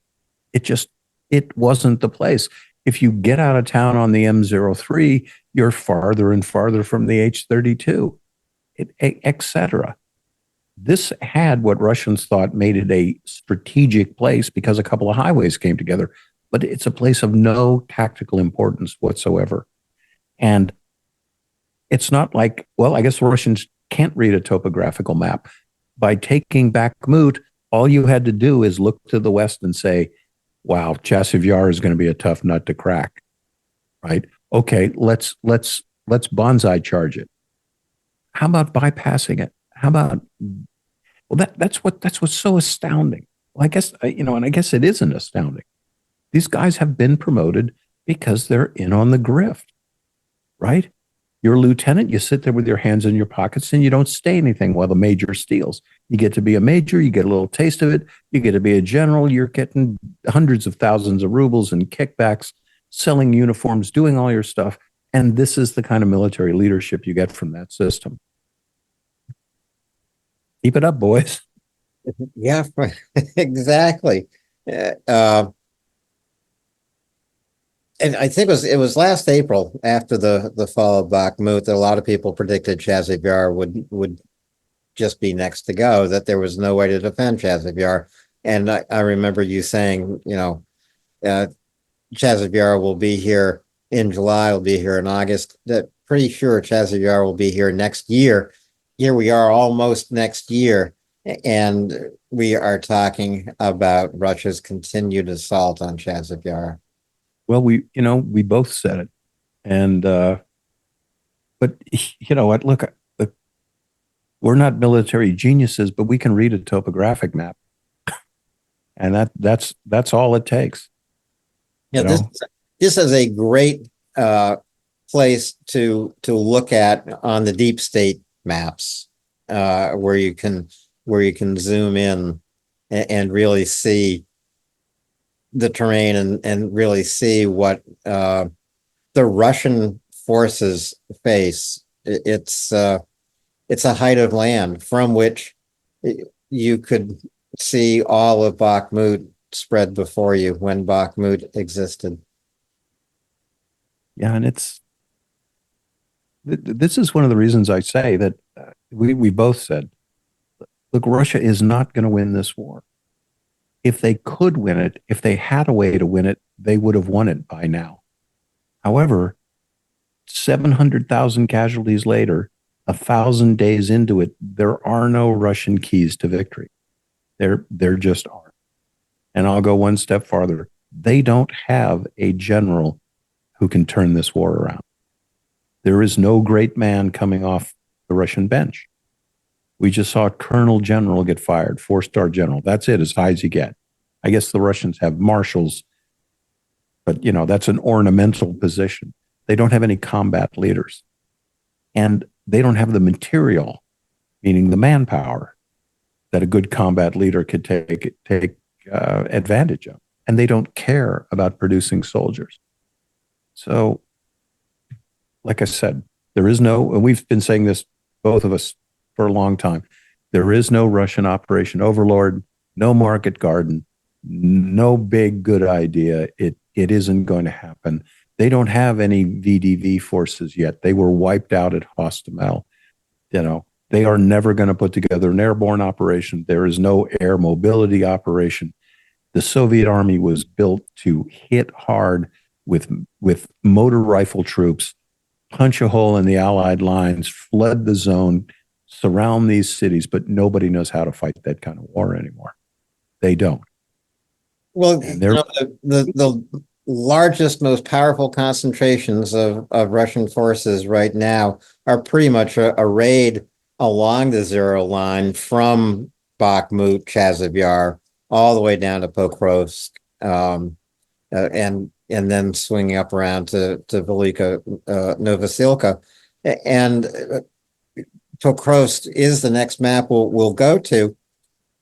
It wasn't the place. If you get out of town on the M03, you're farther and farther from the H32, etc. This had what Russians thought made it a strategic place because a couple of highways came together, but it's a place of no tactical importance whatsoever. And it's not like, well, I guess the Russians can't read a topographical map. By taking Bakhmut, all you had to do is look to the west and say, wow, Chasiv Yar is going to be a tough nut to crack, right? Okay, let's bonsai charge it. How about bypassing it? How about, well, that's what's so astounding. Well, I guess, and I guess it isn't astounding. These guys have been promoted because they're in on the grift, right? You're a lieutenant, you sit there with your hands in your pockets and you don't say anything while the major steals. You get to be a major, you get a little taste of it. You get to be a general, you're getting hundreds of thousands of rubles and kickbacks, selling uniforms, doing all your stuff. And this is the kind of military leadership you get from that system. Keep it up, boys. Yeah, exactly. And I think it was last April after the fall of Bakhmut that a lot of people predicted Chasiv Yar would just be next to go, that there was no way to defend Chasiv Yar. And I remember you saying, Chasiv Yar will be here in July, will be here in August. That pretty sure Chasiv Yar will be here next year. Here we are almost next year, and we are talking about Russia's continued assault on Chasiv Yar. Well, we both said it. And, but you know what, look, we're not military geniuses, but we can read a topographic map. And that's all it takes. Yeah, this is a great place to look at on the deep state maps, where you can zoom in and really see the terrain and really see what the Russian forces face. It's a height of land from which you could see all of Bakhmut spread before you when Bakhmut existed. Yeah, and this is one of the reasons I say that we both said, look, Russia is not going to win this war. if they could win it, if they had a way to win it, they would have won it by now. However, 700,000 casualties later, 1,000 days into it, there are no Russian keys to victory. There just aren't. And I'll go one step farther. They don't have a general who can turn this war around. There is no great man coming off the Russian bench. We just saw a colonel general get fired, 4-star general. That's it, as high as you get. I guess the Russians have marshals, but that's an ornamental position. They don't have any combat leaders. And they don't have the material, meaning the manpower, that a good combat leader could take advantage of. And they don't care about producing soldiers. So, like I said, there is no, and we've been saying this, both of us, for a long time, there is no Russian Operation Overlord, no Market Garden, no big good idea. It isn't going to happen. They don't have any VDV forces yet. They were wiped out at Hostomel. They are never going to put together an airborne operation. There is no air mobility operation. The Soviet army was built to hit hard with motor rifle troops, punch a hole in the Allied lines, flood the zone, surround these cities, but nobody knows how to fight that kind of war anymore. They don't. Well, the largest, most powerful concentrations of Russian forces right now are pretty much arrayed along the zero line from Bakhmut, Chasiv Yar, all the way down to Pokrovsk, and then swinging up around to Velika Novosilka. And Pokrovsk is the next map we'll go to.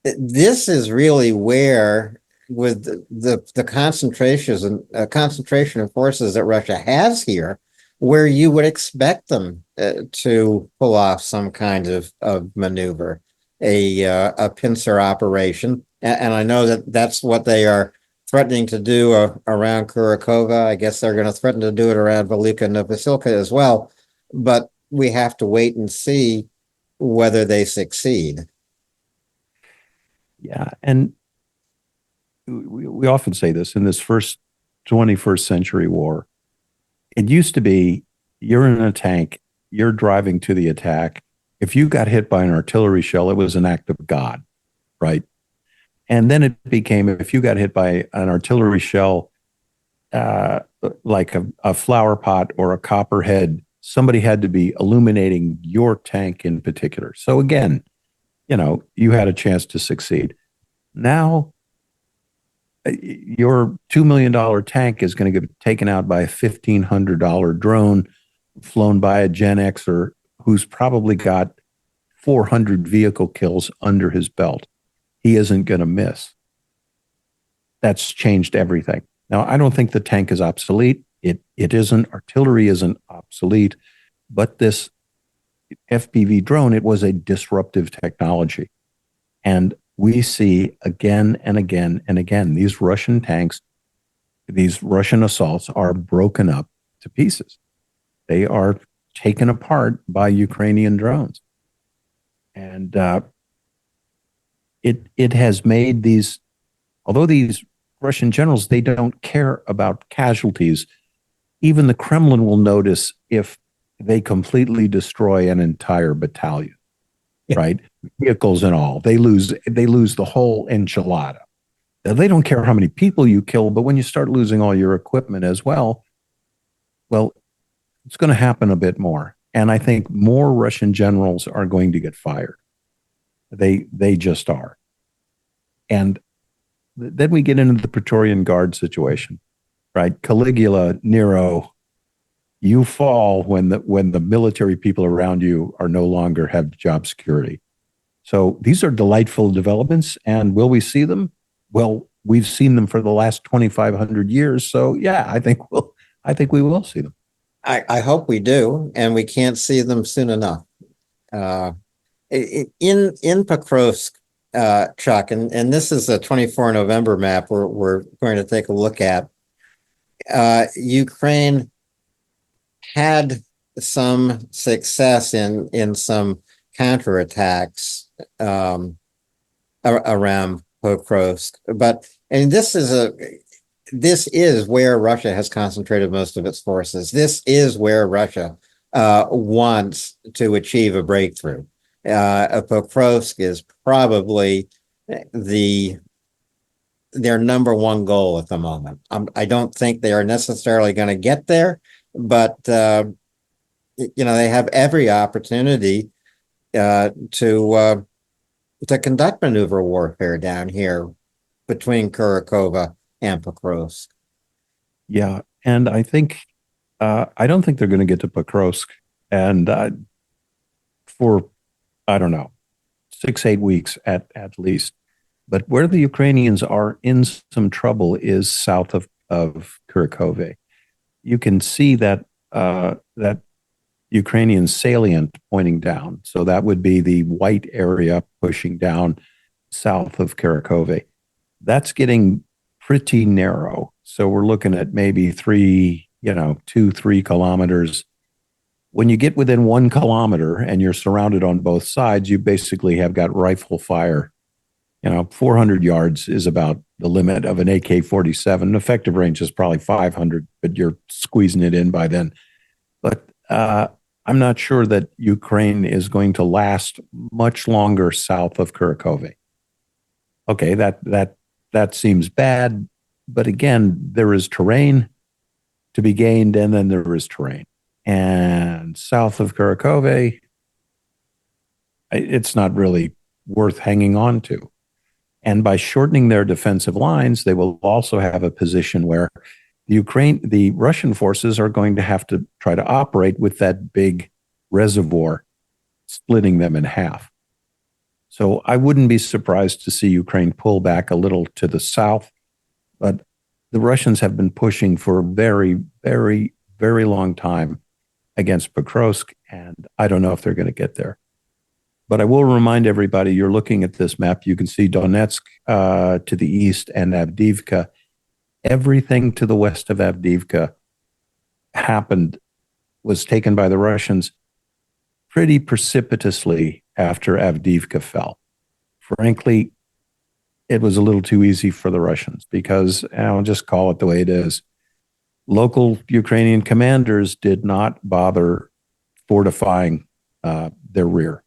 This is really where, with the concentration of forces that Russia has here, where you would expect them to pull off some kind of maneuver, a pincer operation. And I know that's what they are threatening to do around Kurakova. I guess they're going to threaten to do it around Velika Novosilka as well. But we have to wait and see whether they succeed. Yeah, and we often say this in this first 21st century war. It used to be you're in a tank, you're driving to the attack. If you got hit by an artillery shell, it was an act of God, right? And then it became, if you got hit by an artillery shell, like a flower pot or a copperhead, somebody had to be illuminating your tank in particular. So again, you had a chance to succeed. Now, your $2 million tank is going to get taken out by a $1,500 drone flown by a Gen Xer who's probably got 400 vehicle kills under his belt. He isn't going to miss. That's changed everything. Now, I don't think the tank is obsolete. It isn't. Artillery isn't obsolete. But this FPV drone, it was a disruptive technology. And we see again and again and again, these Russian tanks, these Russian assaults are broken up to pieces. They are taken apart by Ukrainian drones. And it has made these, although these Russian generals, they don't care about casualties, even the Kremlin will notice if they completely destroy an entire battalion, right? Vehicles and all. They lose the whole enchilada. They don't care how many people you kill, but when you start losing all your equipment as well, it's going to happen a bit more. And I think more Russian generals are going to get fired. They just are. And then we get into the Praetorian Guard situation, right? Caligula, Nero, you fall when the military people around you are no longer have job security. So these are delightful developments. And will we see them? Well, we've seen them for the last 2,500 years. So yeah, I think we will see them. I hope we do, and we can't see them soon enough. In Pokrovsk, Chuck, and this is a 24 November map we're going to take a look at. Ukraine had some success in some counterattacks around Pokrovsk. But and this is where Russia has concentrated most of its forces. This is where Russia wants to achieve a breakthrough. Pokrovsk is probably the their number one goal at the moment. I don't think they are necessarily going to get there, but they have every opportunity to conduct maneuver warfare down here between Kurakova and Pokrovsk. Yeah, and I don't think they're going to get to Pokrovsk, and for I don't know 6-8 weeks at least. But where the Ukrainians are in some trouble is south of Kurakove. You can see that Ukrainian salient pointing down. So that would be the white area pushing down south of Kurakove. That's getting pretty narrow. So we're looking at maybe 2-3 kilometers. When you get within 1 kilometer and you're surrounded on both sides, you basically have got rifle fire. 400 yards is about the limit of an AK-47. Effective range is probably 500, but you're squeezing it in by then. But I'm not sure that Ukraine is going to last much longer south of Kurakove. Okay, that seems bad, but again, there is terrain to be gained, and then there is terrain. And south of Kurakove, it's not really worth hanging on to. And by shortening their defensive lines, they will also have a position where the Russian forces are going to have to try to operate with that big reservoir, splitting them in half. So I wouldn't be surprised to see Ukraine pull back a little to the south, but the Russians have been pushing for a very, very, very long time against Pokrovsk, and I don't know if they're going to get there. But I will remind everybody, you're looking at this map, you can see Donetsk to the east and Avdiivka. Everything to the west of Avdiivka was taken by the Russians pretty precipitously after Avdiivka fell. Frankly, it was a little too easy for the Russians because, I'll just call it the way it is, local Ukrainian commanders did not bother fortifying their rear.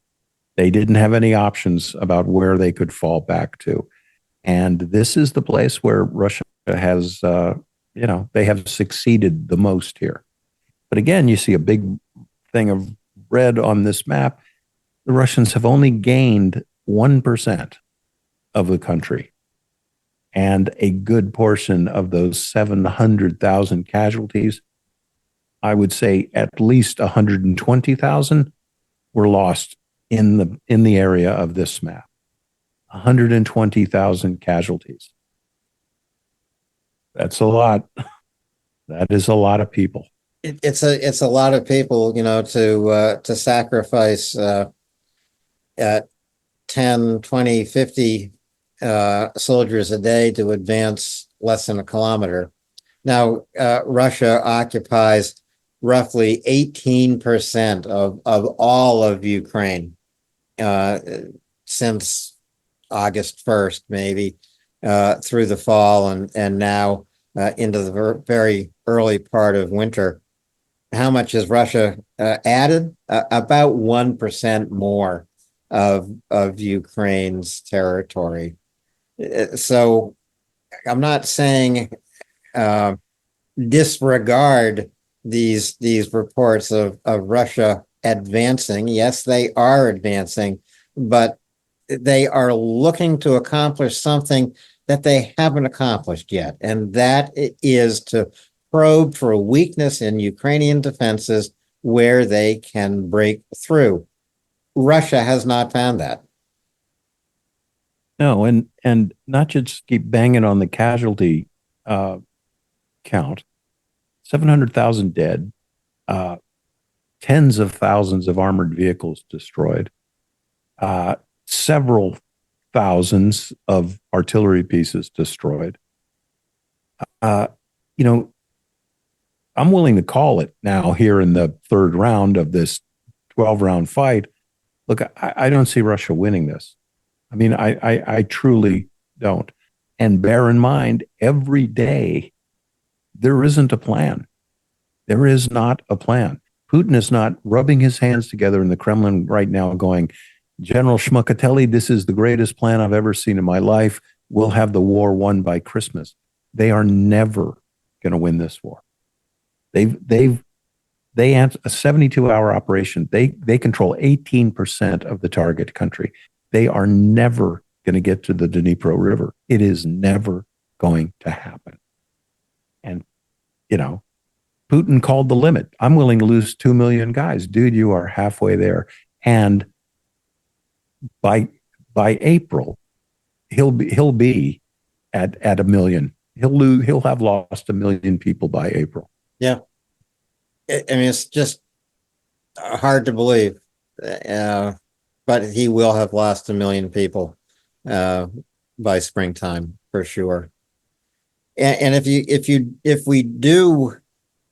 They didn't have any options about where they could fall back to. And this is the place where Russia has, they have succeeded the most here. But again, you see a big thing of red on this map. The Russians have only gained 1% of the country. And a good portion of those 700,000 casualties, I would say at least 120,000 were lost in the area of this map. 120,000 casualties. That's a lot. That is a lot of people. It's a lot of people, to sacrifice 10, 20, 50 soldiers a day to advance less than a kilometer. Now, Russia occupies roughly 18% of all of Ukraine since August 1st, maybe through the fall and now into the very early part of winter. How much has Russia added? About 1% more of Ukraine's territory. So I'm not saying disregard these reports of Russia advancing. Yes, they are advancing, but they are looking to accomplish something that they haven't accomplished yet, and that is to probe for a weakness in Ukrainian defenses where they can break through. Russia has not found that. No, and not just keep banging on the casualty count. 700,000 dead, tens of thousands of armored vehicles destroyed, several thousands of artillery pieces destroyed. I'm willing to call it now here in the third round of this 12-round fight. Look, I don't see Russia winning this. I mean, I truly don't. And bear in mind, every day there isn't a plan. There is not a plan. Putin is not rubbing his hands together in the Kremlin right now going, General Schmuckatelli, this is the greatest plan I've ever seen in my life. We'll have the war won by Christmas. They are never going to win this war. They answer a 72-hour operation. They control 18% of the target country. They are never going to get to the Dnipro River. It is never going to happen. And, Putin called the limit. I'm willing to lose 2 million guys. Dude, you are halfway there. And by April, he'll be at a million. He'll have lost 1 million people by April. Yeah. I mean, it's just hard to believe. But he will have lost 1 million people by springtime for sure. And if we do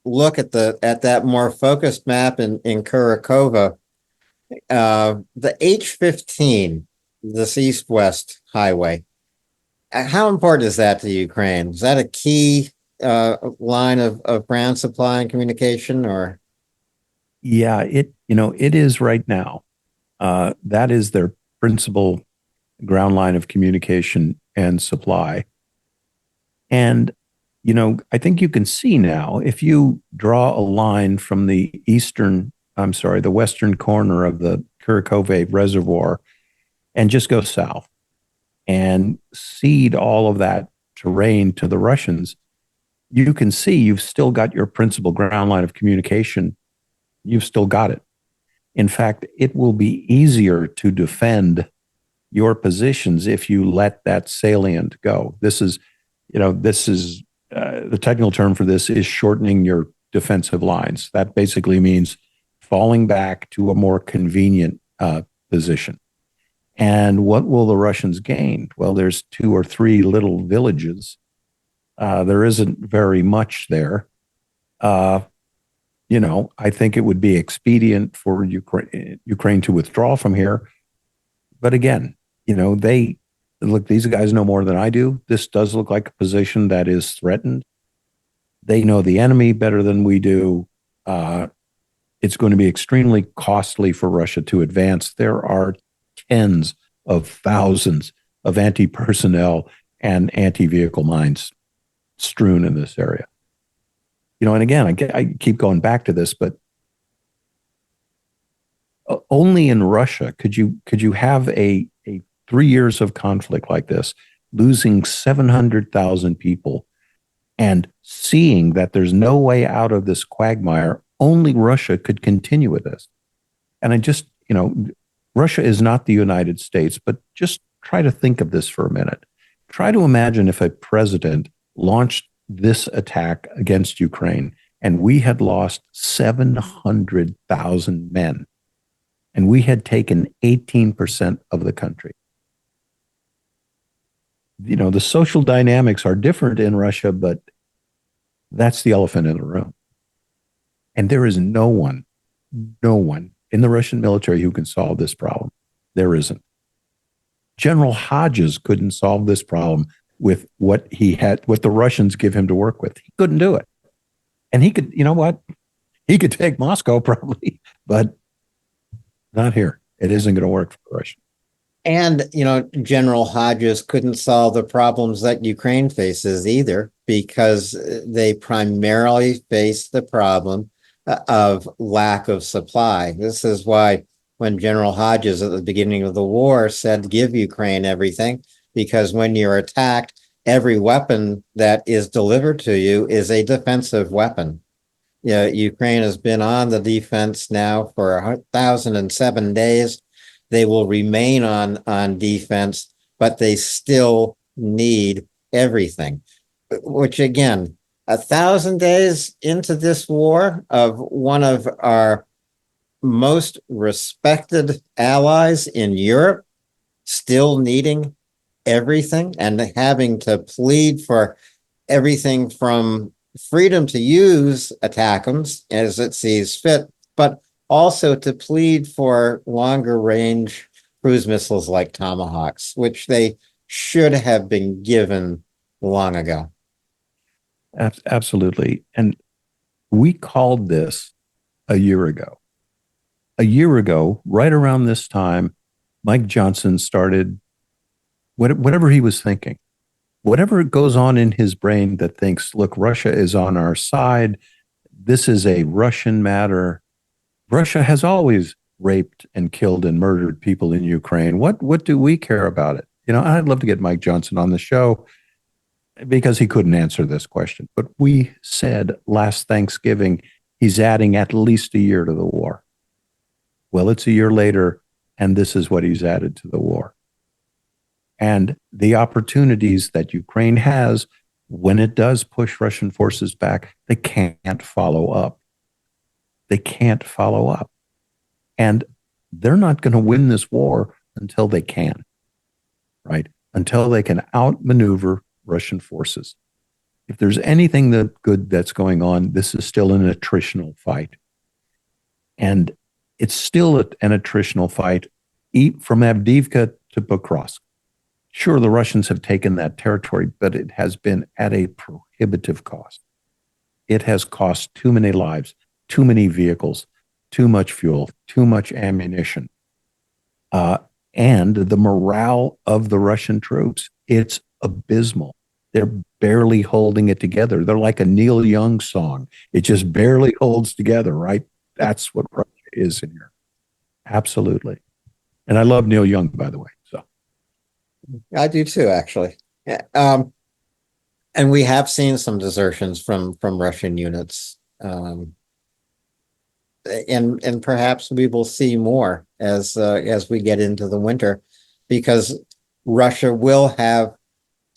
look at that more focused map in Kurakova, the H15, this east-west highway, how important is that to Ukraine? Is that a key line of ground supply and communication, or? Yeah, it is right now. That is their principal ground line of communication and supply. And, I think you can see now, if you draw a line from the western corner of the Kurakove Reservoir and just go south and cede all of that terrain to the Russians, you can see you've still got your principal ground line of communication. You've still got it. In fact, it will be easier to defend your positions if you let that salient go. This is the technical term for this is shortening your defensive lines. That basically means falling back to a more convenient position. And what will the Russians gain? Well, there's 2 or 3 little villages. There isn't very much there. I think it would be expedient for Ukraine to withdraw from here. But again, these guys know more than I do. This does look like a position that is threatened. They know the enemy better than we do. It's going to be extremely costly for Russia to advance. There are tens of thousands of anti-personnel and anti-vehicle mines strewn in this area. And again, I keep going back to this, but only in Russia could you have a 3 years of conflict like this, losing 700,000 people and seeing that there's no way out of this quagmire. Only Russia could continue with this. And Russia is not the United States, but just try to think of this for a minute. Try to imagine if a president launched this attack against Ukraine and we had lost 700,000 men and we had taken 18% of the country. The social dynamics are different in Russia, but that's the elephant in the room. And there is no one in the Russian military who can solve this problem. There isn't. General Hodges couldn't solve this problem with what the Russians give him to work with. He couldn't do it. And he could, he could take Moscow probably, but not here. It isn't going to work for the Russians. And, General Hodges couldn't solve the problems that Ukraine faces either, because they primarily face the problem of lack of supply. This is why when General Hodges at the beginning of the war said, give Ukraine everything, because when you're attacked, every weapon that is delivered to you is a defensive weapon. Ukraine has been on the defense now for 1,007 days. They will remain on defense, but they still need everything, which again, 1,000 days into this war of one of our most respected allies in Europe, still needing everything and having to plead for everything from freedom to use ATACMS as it sees fit, but also to plead for longer range cruise missiles like Tomahawks, which they should have been given long ago. Absolutely. And we called this a year ago. A year ago, right around this time, Mike Johnson started whatever he was thinking, whatever goes on in his brain that thinks, look, Russia is on our side. This is a Russian matter. Russia has always raped and killed and murdered people in Ukraine. What do we care about it? You know, I'd love to get Mike Johnson on the show because he couldn't answer this question. But we said last Thanksgiving he's adding at least a year to the war. Well, it's a year later, and this is what he's added to the war. And the opportunities that Ukraine has when it does push Russian forces back, they can't follow up. They can't follow up. And they're not going to win this war until they can, right? Until they can outmaneuver Russian forces. If there's anything that good that's going on, this is still an attritional fight. And it's still an attritional fight from Avdiivka to Pokrovsk. Sure, the Russians have taken that territory, but it has been at a prohibitive cost. It has cost too many lives, too many vehicles, too much fuel, too much ammunition. And the morale of the Russian troops, it's abysmal. They're barely holding it together. They're like a Neil Young song. It just barely holds together, right? That's what Russia is in here. Absolutely. And I love Neil Young, by the way. So I do too, actually. Yeah. And we have seen some desertions from Russian units. And perhaps we will see more as we get into the winter, because Russia will have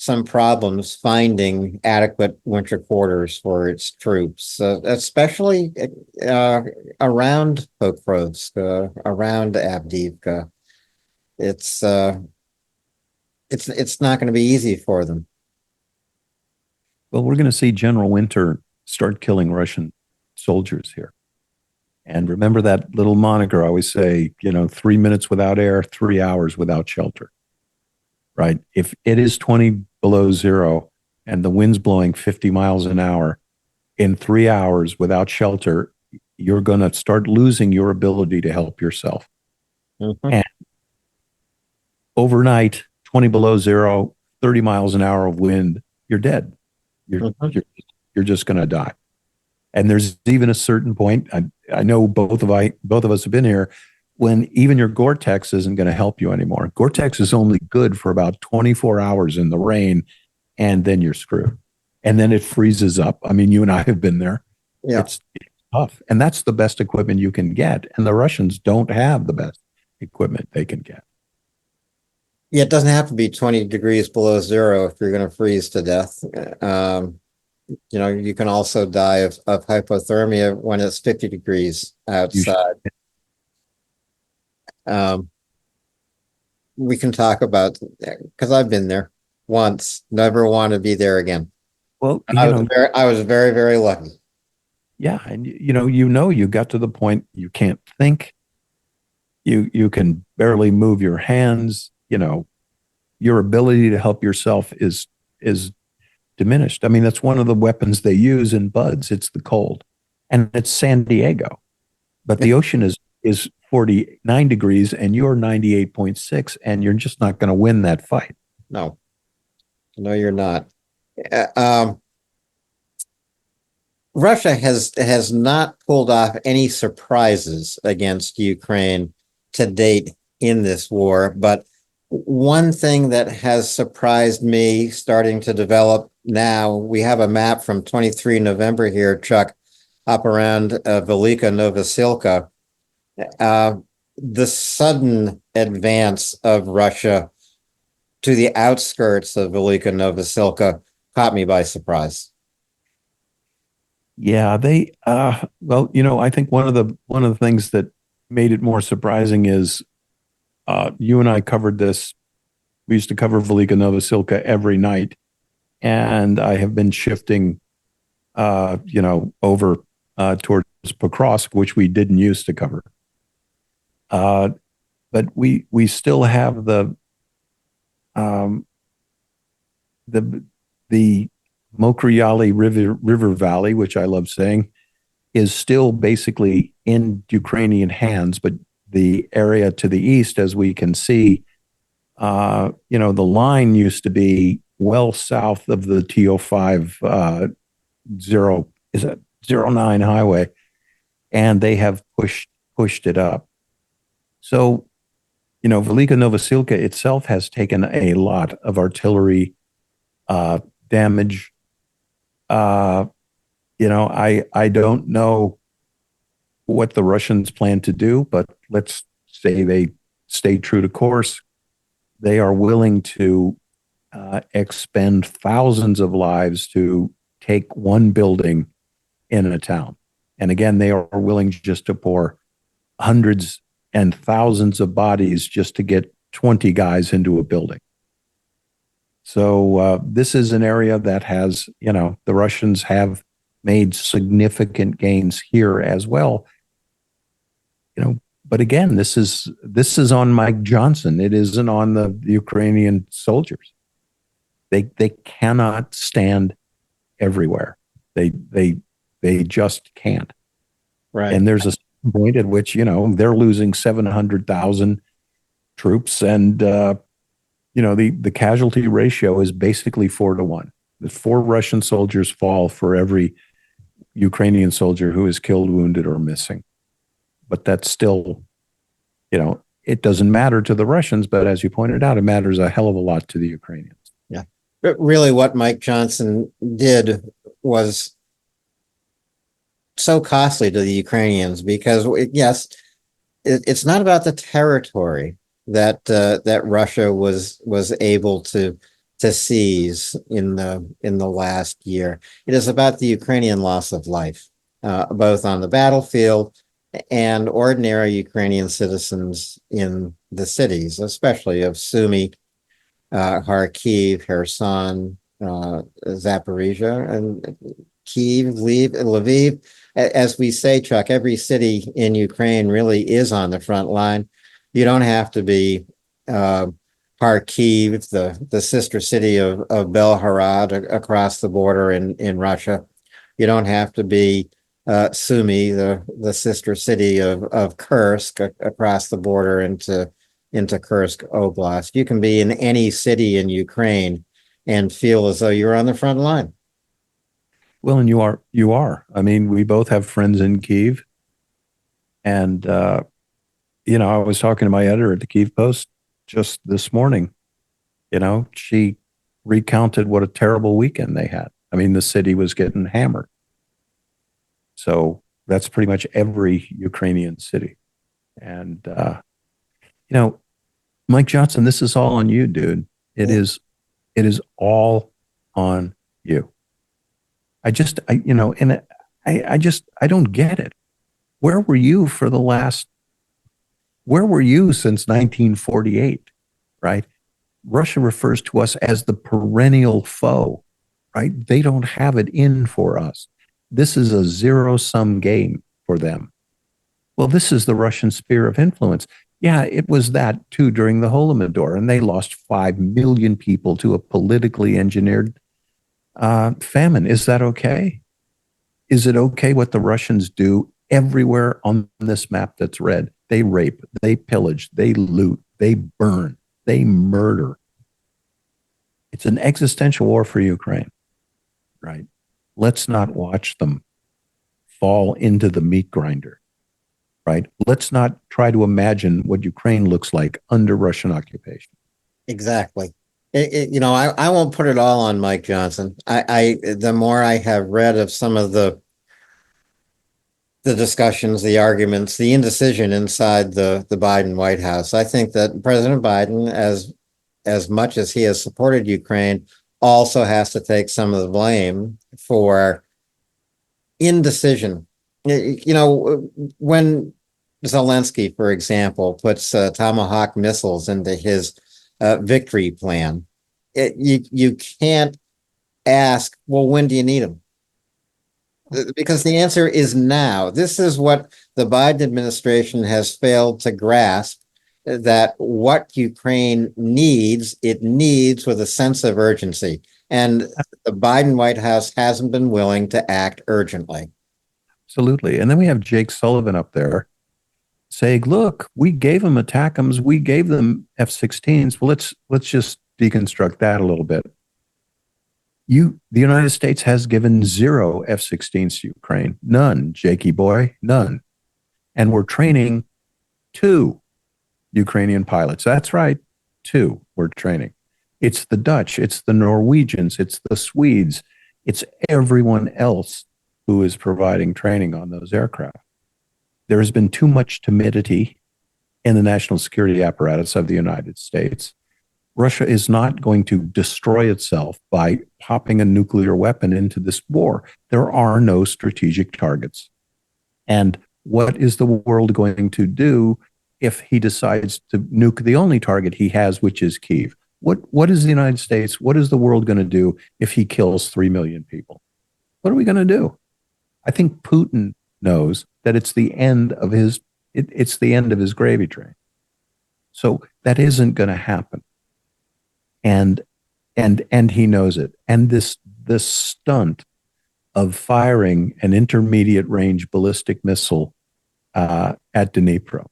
some problems finding adequate winter quarters for its troops, especially around Pokrovsk, around Avdiivka. It's not going to be easy for them. Well, we're going to see General Winter start killing Russian soldiers here. And remember that little moniker I always say, 3 minutes without air, 3 hours without shelter, right? If it is 20 below zero and the wind's blowing 50 miles an hour, in 3 hours without shelter, you're going to start losing your ability to help yourself. Mm-hmm. And overnight, 20 below zero, 30 miles an hour of wind, you're dead. You're just going to die. And there's even a certain point, I know both of us have been here, when even your Gore-Tex isn't going to help you anymore. Gore-Tex is only good for about 24 hours in the rain, and then you're screwed. And then it freezes up. I mean, you and I have been there. Yeah. It's tough. And that's the best equipment you can get. And the Russians don't have the best equipment they can get. Yeah, it doesn't have to be 20 degrees below zero if you're going to freeze to death. You can also die of hypothermia when it's 50 degrees outside. We can talk about, because I've been there once, never want to be there again. Well, I was very, very lucky. Yeah. And you got to the point you can't think. You can barely move your hands. Your ability to help yourself is diminished. I mean, that's one of the weapons they use in buds. It's the cold, and it's San Diego, but the ocean is 49 degrees and you're 98.6, and you're just not going to win that fight. No, you're not. Russia has not pulled off any surprises against Ukraine to date in this war, but one thing that has surprised me starting to develop now, we have a map from 23 November here, Chuck, up around Velika Novosilka. The sudden advance of Russia to the outskirts of Velika Novosilka caught me by surprise. Yeah, they I think one of the things that made it more surprising is you and I covered this. We used to cover Velika Novosilka every night, and I have been shifting, over towards Pokrovsk, which we didn't used to cover. But we still have the the Mokryali River Valley, which I love saying, is still basically in Ukrainian hands, but the area to the east, as we can see, the line used to be well south of the TO5 09 highway, and they have pushed it up. So, Velika Novosilka itself has taken a lot of artillery damage. I don't know what the Russians plan to do, but let's say they stay true to course. They are willing to expend thousands of lives to take one building in a town. And again, they are willing just to pour hundreds and thousands of bodies just to get 20 guys into a building. So this is an area that has, the Russians have made significant gains here as well. But again, this is on Mike Johnson. It isn't on the Ukrainian soldiers. They cannot stand everywhere. They just can't. Right. And there's a point at which they're losing 700,000 troops, and the casualty ratio is basically 4-1. The 4 Russian soldiers fall for every Ukrainian soldier who is killed, wounded, or missing. But that's still, it doesn't matter to the Russians, but as you pointed out, it matters a hell of a lot to the Ukrainians. Yeah. But really what Mike Johnson did was so costly to the Ukrainians because, yes, it's not about the territory that Russia was able to seize in the last year. It is about the Ukrainian loss of life, both on the battlefield and ordinary Ukrainian citizens in the cities, especially of Sumy, Kharkiv, Kherson, Zaporizhia, and Kyiv, Lviv. As we say, Chuck, every city in Ukraine really is on the front line. You don't have to be Kharkiv, the sister city of Belgorod across the border in Russia. You don't have to be Sumy, the sister city of Kursk across the border into Kursk Oblast. You can be in any city in Ukraine and feel as though you're on the front line. Well, and you are. I mean, we both have friends in Kyiv, and I was talking to my editor at the Kyiv Post just this morning. She recounted what a terrible weekend they had. I mean, the city was getting hammered. So that's pretty much every Ukrainian city. And, Mike Johnson, this is all on you, dude. It is all on you. I don't get it. Where were you since 1948, right? Russia refers to us as the perennial foe, right? They don't have it in for us. This is a zero-sum game for them. Well, this is the Russian sphere of influence. Yeah, it was that too during the Holodomor, and they lost 5 million people to a politically engineered famine. Is that okay? Is it okay what the Russians do everywhere on this map that's red? They rape, they pillage, they loot, they burn, they murder. It's an existential war for Ukraine, right? Let's not watch them fall into the meat grinder, right? Let's not try to imagine what Ukraine looks like under Russian occupation. Exactly. I won't put it all on Mike Johnson. The more I have read of some of the discussions, the arguments, the indecision inside the Biden White House, I think that President Biden, as much as he has supported Ukraine, also has to take some of the blame for indecision. When Zelensky, for example, puts Tomahawk missiles into his victory plan, you can't ask, well, when do you need them? Because the answer is now. This is what the Biden administration has failed to grasp. that what Ukraine needs, it needs with a sense of urgency. And the Biden White House hasn't been willing to act urgently. Absolutely. And then we have Jake Sullivan up there saying, look, we gave them ATACMs, we gave them F-16s. Well, let's just deconstruct that a little bit. The United States has given 0 F-16s to Ukraine. None, Jakey boy, none. And we're training 2 Ukrainian pilots. That's right, 2 we're training. It's the Dutch, it's the Norwegians, it's the Swedes, it's everyone else who is providing training on those aircraft. There has been too much timidity in the national security apparatus of the United States. Russia is not going to destroy itself by popping a nuclear weapon into this war. There are no strategic targets. And what is the world going to do if he decides to nuke the only target he has, which is Kyiv? What is the United States, what is the world going to do if he kills 3 million people? What are we going to do? I think Putin knows that it's the end of his gravy train. So that isn't going to happen. And he knows it. And this stunt of firing an intermediate range ballistic missile at Dnipro.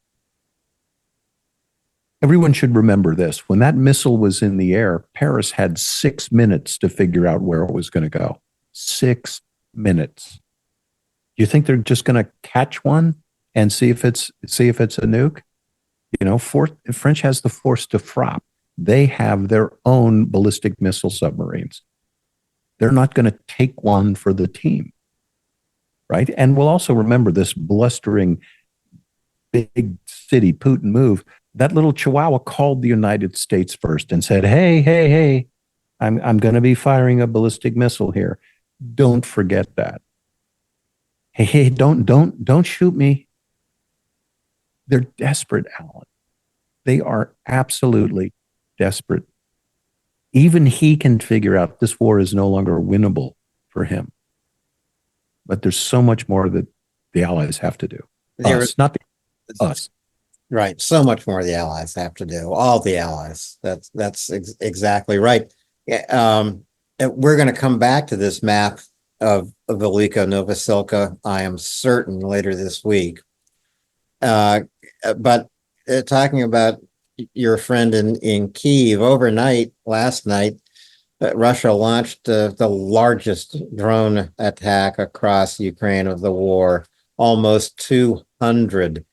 Everyone should remember this. When that missile was in the air, Paris had 6 minutes to figure out where it was going to go. 6 minutes. Do you think they're just going to catch one and see if it's a nuke? You know, French has the force de frappe. They have their own ballistic missile submarines. They're not going to take one for the team, right? And we'll also remember this blustering big city Putin move. That little Chihuahua called the United States first and said, hey, I'm going to be firing a ballistic missile here. Don't forget that. Hey, don't shoot me. They're desperate, Alan. They are absolutely desperate. Even he can figure out this war is no longer winnable for him. But there's so much more that the Allies have to do. Us. Right. So much more the Allies have to do. All the Allies. That's exactly right. We're going to come back to this map of Velika Novosilka, I am certain, later this week. But talking about your friend in Kyiv, overnight, last night, Russia launched the largest drone attack across Ukraine of the war. Almost 200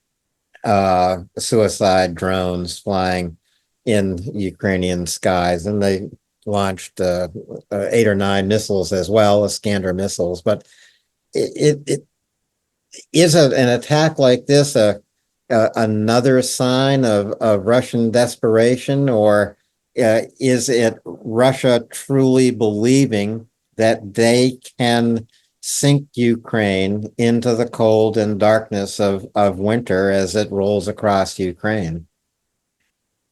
suicide drones flying in Ukrainian skies, and they launched 8 or 9 missiles as well, Iskander missiles. But it is an attack like this another sign of Russian desperation, or is it Russia truly believing that they can sink Ukraine into the cold and darkness of winter as it rolls across Ukraine?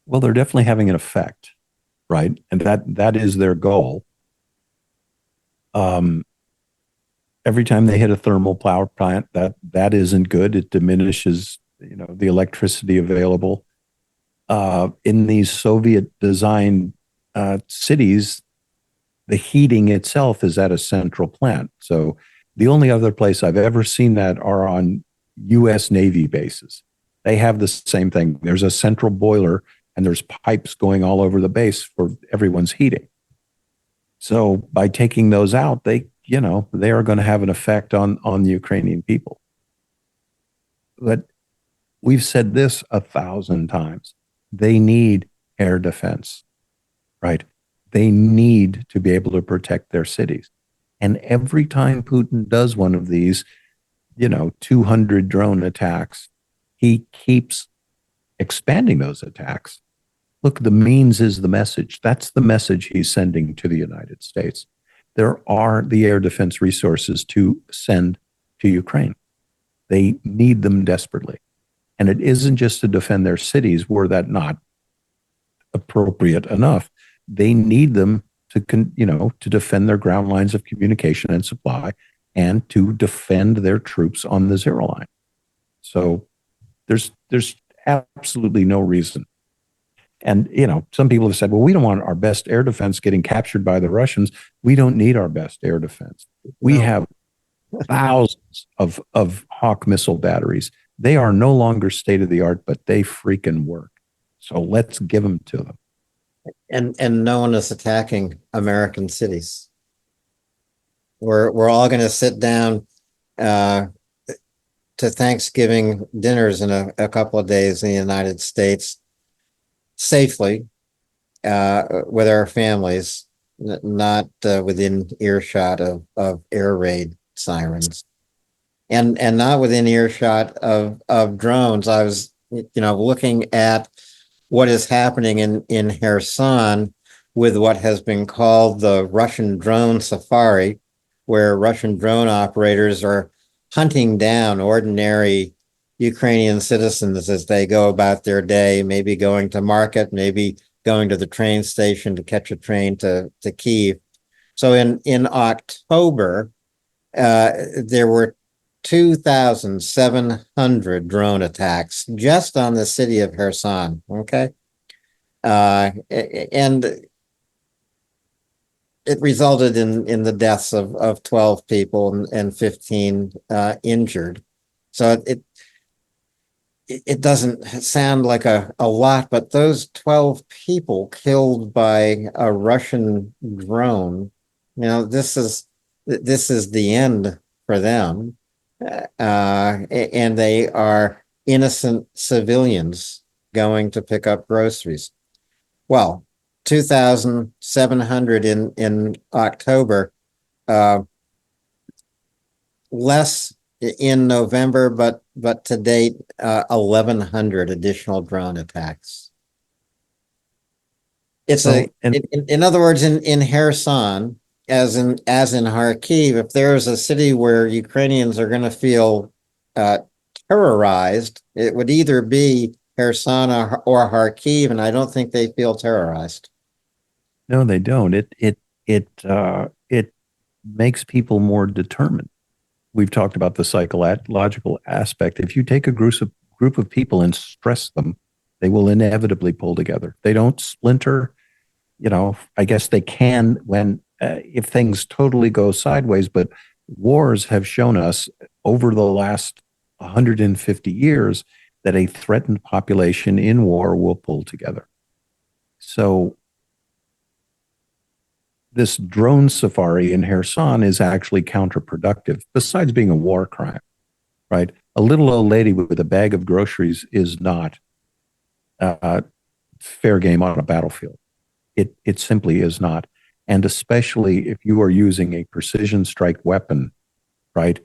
Well, they're definitely having an effect, right? And that is their goal. Every time they hit a thermal power plant, that isn't good. It diminishes, the electricity available. In these Soviet-designed cities, the heating itself is at a central plant. So the only other place I've ever seen that are on U.S. Navy bases. They have the same thing. There's a central boiler, and there's pipes going all over the base for everyone's heating. So by taking those out, they are going to have an effect on the Ukrainian people. But we've said this 1,000 times. They need air defense, right? They need to be able to protect their cities. And every time Putin does one of these, 200 drone attacks, he keeps expanding those attacks. Look, the means is the message. That's the message he's sending to the United States. There are the air defense resources to send to Ukraine. They need them desperately. And it isn't just to defend their cities, were that not appropriate enough. They need them to defend their ground lines of communication and supply, and to defend their troops on the zero line. So there's absolutely no reason. And, some people have said, well, we don't want our best air defense getting captured by the Russians. We don't need our best air defense. We No. have thousands of Hawk missile batteries. They are no longer state of the art, but they freaking work. So let's give them to them. And no one is attacking American cities. We're all going to sit down to Thanksgiving dinners in a couple of days in the United States safely with our families, not within earshot of air raid sirens, and not within earshot of drones. I was looking at what is happening in Kherson with what has been called the Russian drone safari, where Russian drone operators are hunting down ordinary Ukrainian citizens as they go about their day, maybe going to market, maybe going to the train station to catch a train to Kyiv. So in October, there were 2,700 drone attacks just on the city of Kherson. Okay. And it resulted in the deaths of 12 people and 15 injured. So it doesn't sound like a lot, but those 12 people killed by a Russian drone, this is the end for them. And they are innocent civilians going to pick up groceries. Well, 2,700 in October, less in November, but to date, 1,100 additional drone attacks. It's in other words, in Kherson, as in Kharkiv, if there's a city where Ukrainians are going to feel terrorized, it would either be Kherson or Kharkiv, and I don't think they feel terrorized. No, they don't. It makes people more determined. We've talked about the psychological aspect. If you take a group of people and stress them, they will inevitably pull together. They don't splinter. I guess they can when if things totally go sideways. But wars have shown us over the last 150 years that a threatened population in war will pull together. So this drone safari in Kherson is actually counterproductive, besides being a war crime, right? A little old lady with a bag of groceries is not fair game on a battlefield. It simply is not. And especially if you are using a precision strike weapon, right,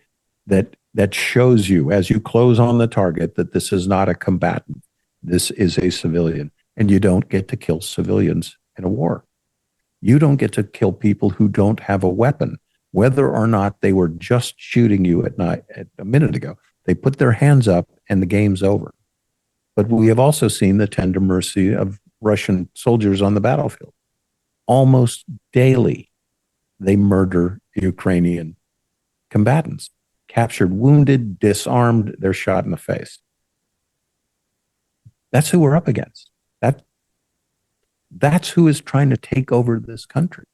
that shows you as you close on the target that this is not a combatant. This is a civilian, and you don't get to kill civilians in a war. You don't get to kill people who don't have a weapon, whether or not they were just shooting you at night a minute ago. They put their hands up and the game's over. But we have also seen the tender mercy of Russian soldiers on the battlefield. Almost daily, they murder Ukrainian combatants, captured, wounded, disarmed, they're shot in the face. That's who we're up against. That's who is trying to take over this country,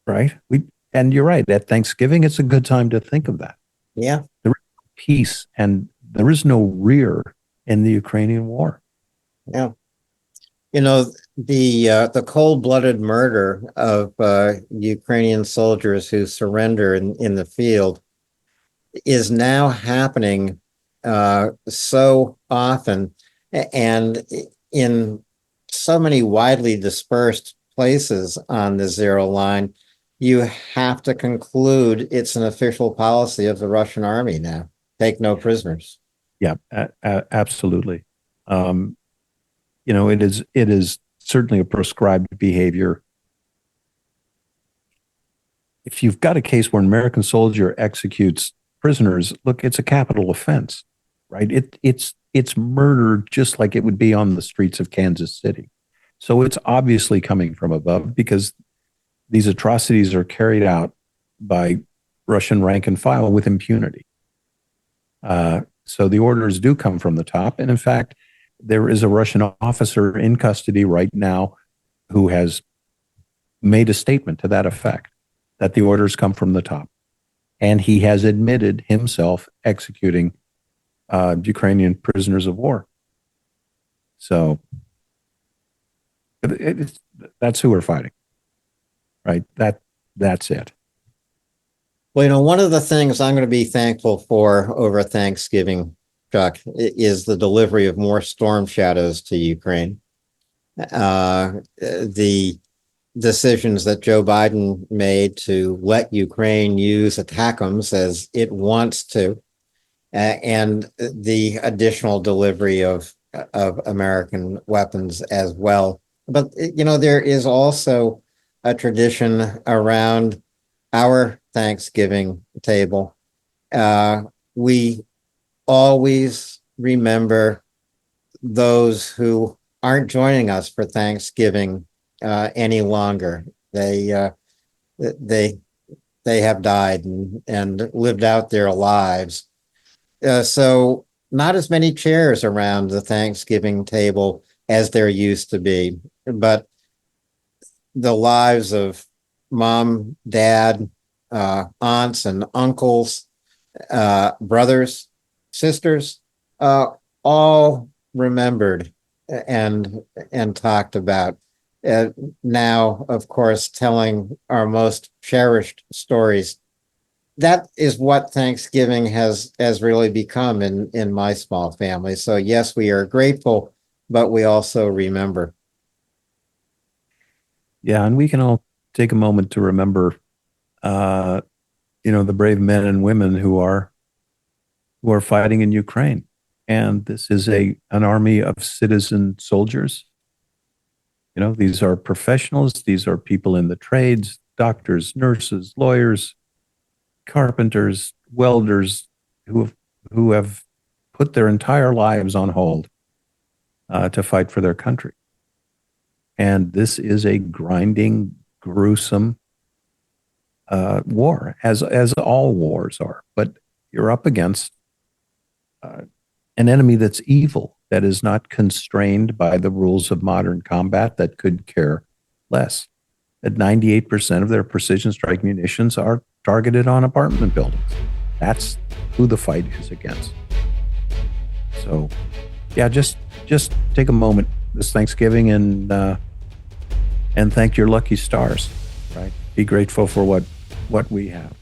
right? And you're right. At Thanksgiving, it's a good time to think of that. Yeah, there is peace, and there is no rear in the Ukrainian war. Yeah, the cold-blooded murder of Ukrainian soldiers who surrender in the field is now happening so often, and in so many widely dispersed places on the zero line, you have to conclude it's an official policy of the Russian army now. Take no prisoners. Yeah, absolutely. It is certainly a prescribed behavior. If you've got a case where an American soldier executes prisoners, look, it's a capital offense, right? It's murder just like it would be on the streets of Kansas City. So it's obviously coming from above because these atrocities are carried out by Russian rank and file with impunity. So the orders do come from the top. And in fact, there is a Russian officer in custody right now who has made a statement to that effect, that the orders come from the top. And he has admitted himself executing Ukrainian prisoners of war. So that's who we're fighting, right? That's it. Well, one of the things I'm going to be thankful for over Thanksgiving, Chuck, is the delivery of more Storm Shadows to Ukraine. The decisions that Joe Biden made to let Ukraine use ATACMS as it wants to, and the additional delivery of American weapons as well. But, there is also a tradition around our Thanksgiving table. We always remember those who aren't joining us for Thanksgiving any longer. They have died and lived out their lives. So not as many chairs around the Thanksgiving table as there used to be, but the lives of mom, dad, aunts and uncles, brothers, sisters, all remembered and talked about. Now, of course, telling our most cherished stories. That is what Thanksgiving has really become in my small family. So yes, we are grateful, but we also remember. Yeah, and we can all take a moment to remember, the brave men and women who are fighting in Ukraine. And this is an army of citizen soldiers. These are professionals. These are people in the trades, doctors, nurses, lawyers, carpenters, welders, who have put their entire lives on hold to fight for their country. And this is a grinding, gruesome war, as all wars are. But you're up against an enemy that's evil, that is not constrained by the rules of modern combat, that could care less. That 98% of their precision strike munitions are targeted on apartment buildings. That's who the fight is against. So, yeah, just take a moment this Thanksgiving and thank your lucky stars, right? Be grateful for what we have.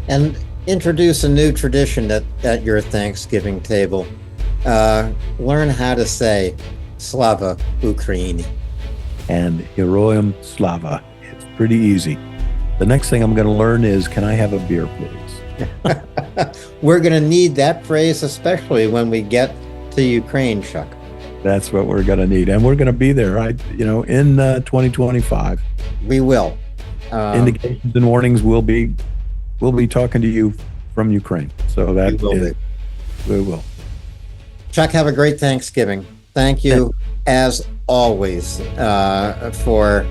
And introduce a new tradition at your Thanksgiving table. Learn how to say Slava Ukraini. And Heroyam Slava. It's pretty easy. The next thing I'm going to learn is, can I have a beer, please? We're going to need that phrase, especially when we get to Ukraine, Chuck. That's what we're going to need. And we're going to be there, right? In 2025. We will. Indications and warnings we'll be talking to you from Ukraine. So that we will. Chuck, have a great Thanksgiving. Thank you, as always, for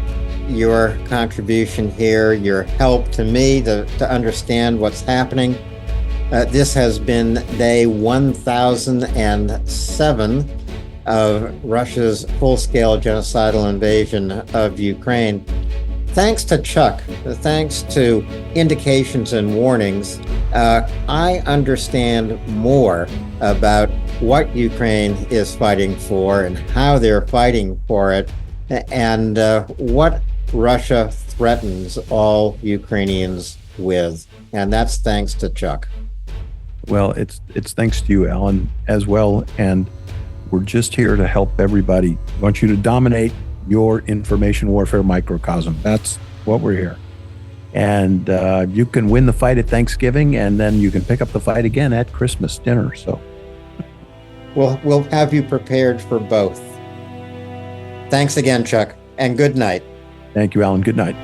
your contribution here, your help to me to understand what's happening. This has been day 1007 of Russia's full-scale genocidal invasion of Ukraine. Thanks to Chuck, thanks to indications and warnings, I understand more about what Ukraine is fighting for and how they're fighting for it, and what Russia threatens all Ukrainians with. And that's thanks to Chuck. Well, it's thanks to you, Alan, as well. And we're just here to help everybody. We want you to dominate your information warfare microcosm. That's what we're here. And you can win the fight at Thanksgiving, and then you can pick up the fight again at Christmas dinner. So we'll have you prepared for both. Thanks again, Chuck, and good night. Thank you, Alan. Good night.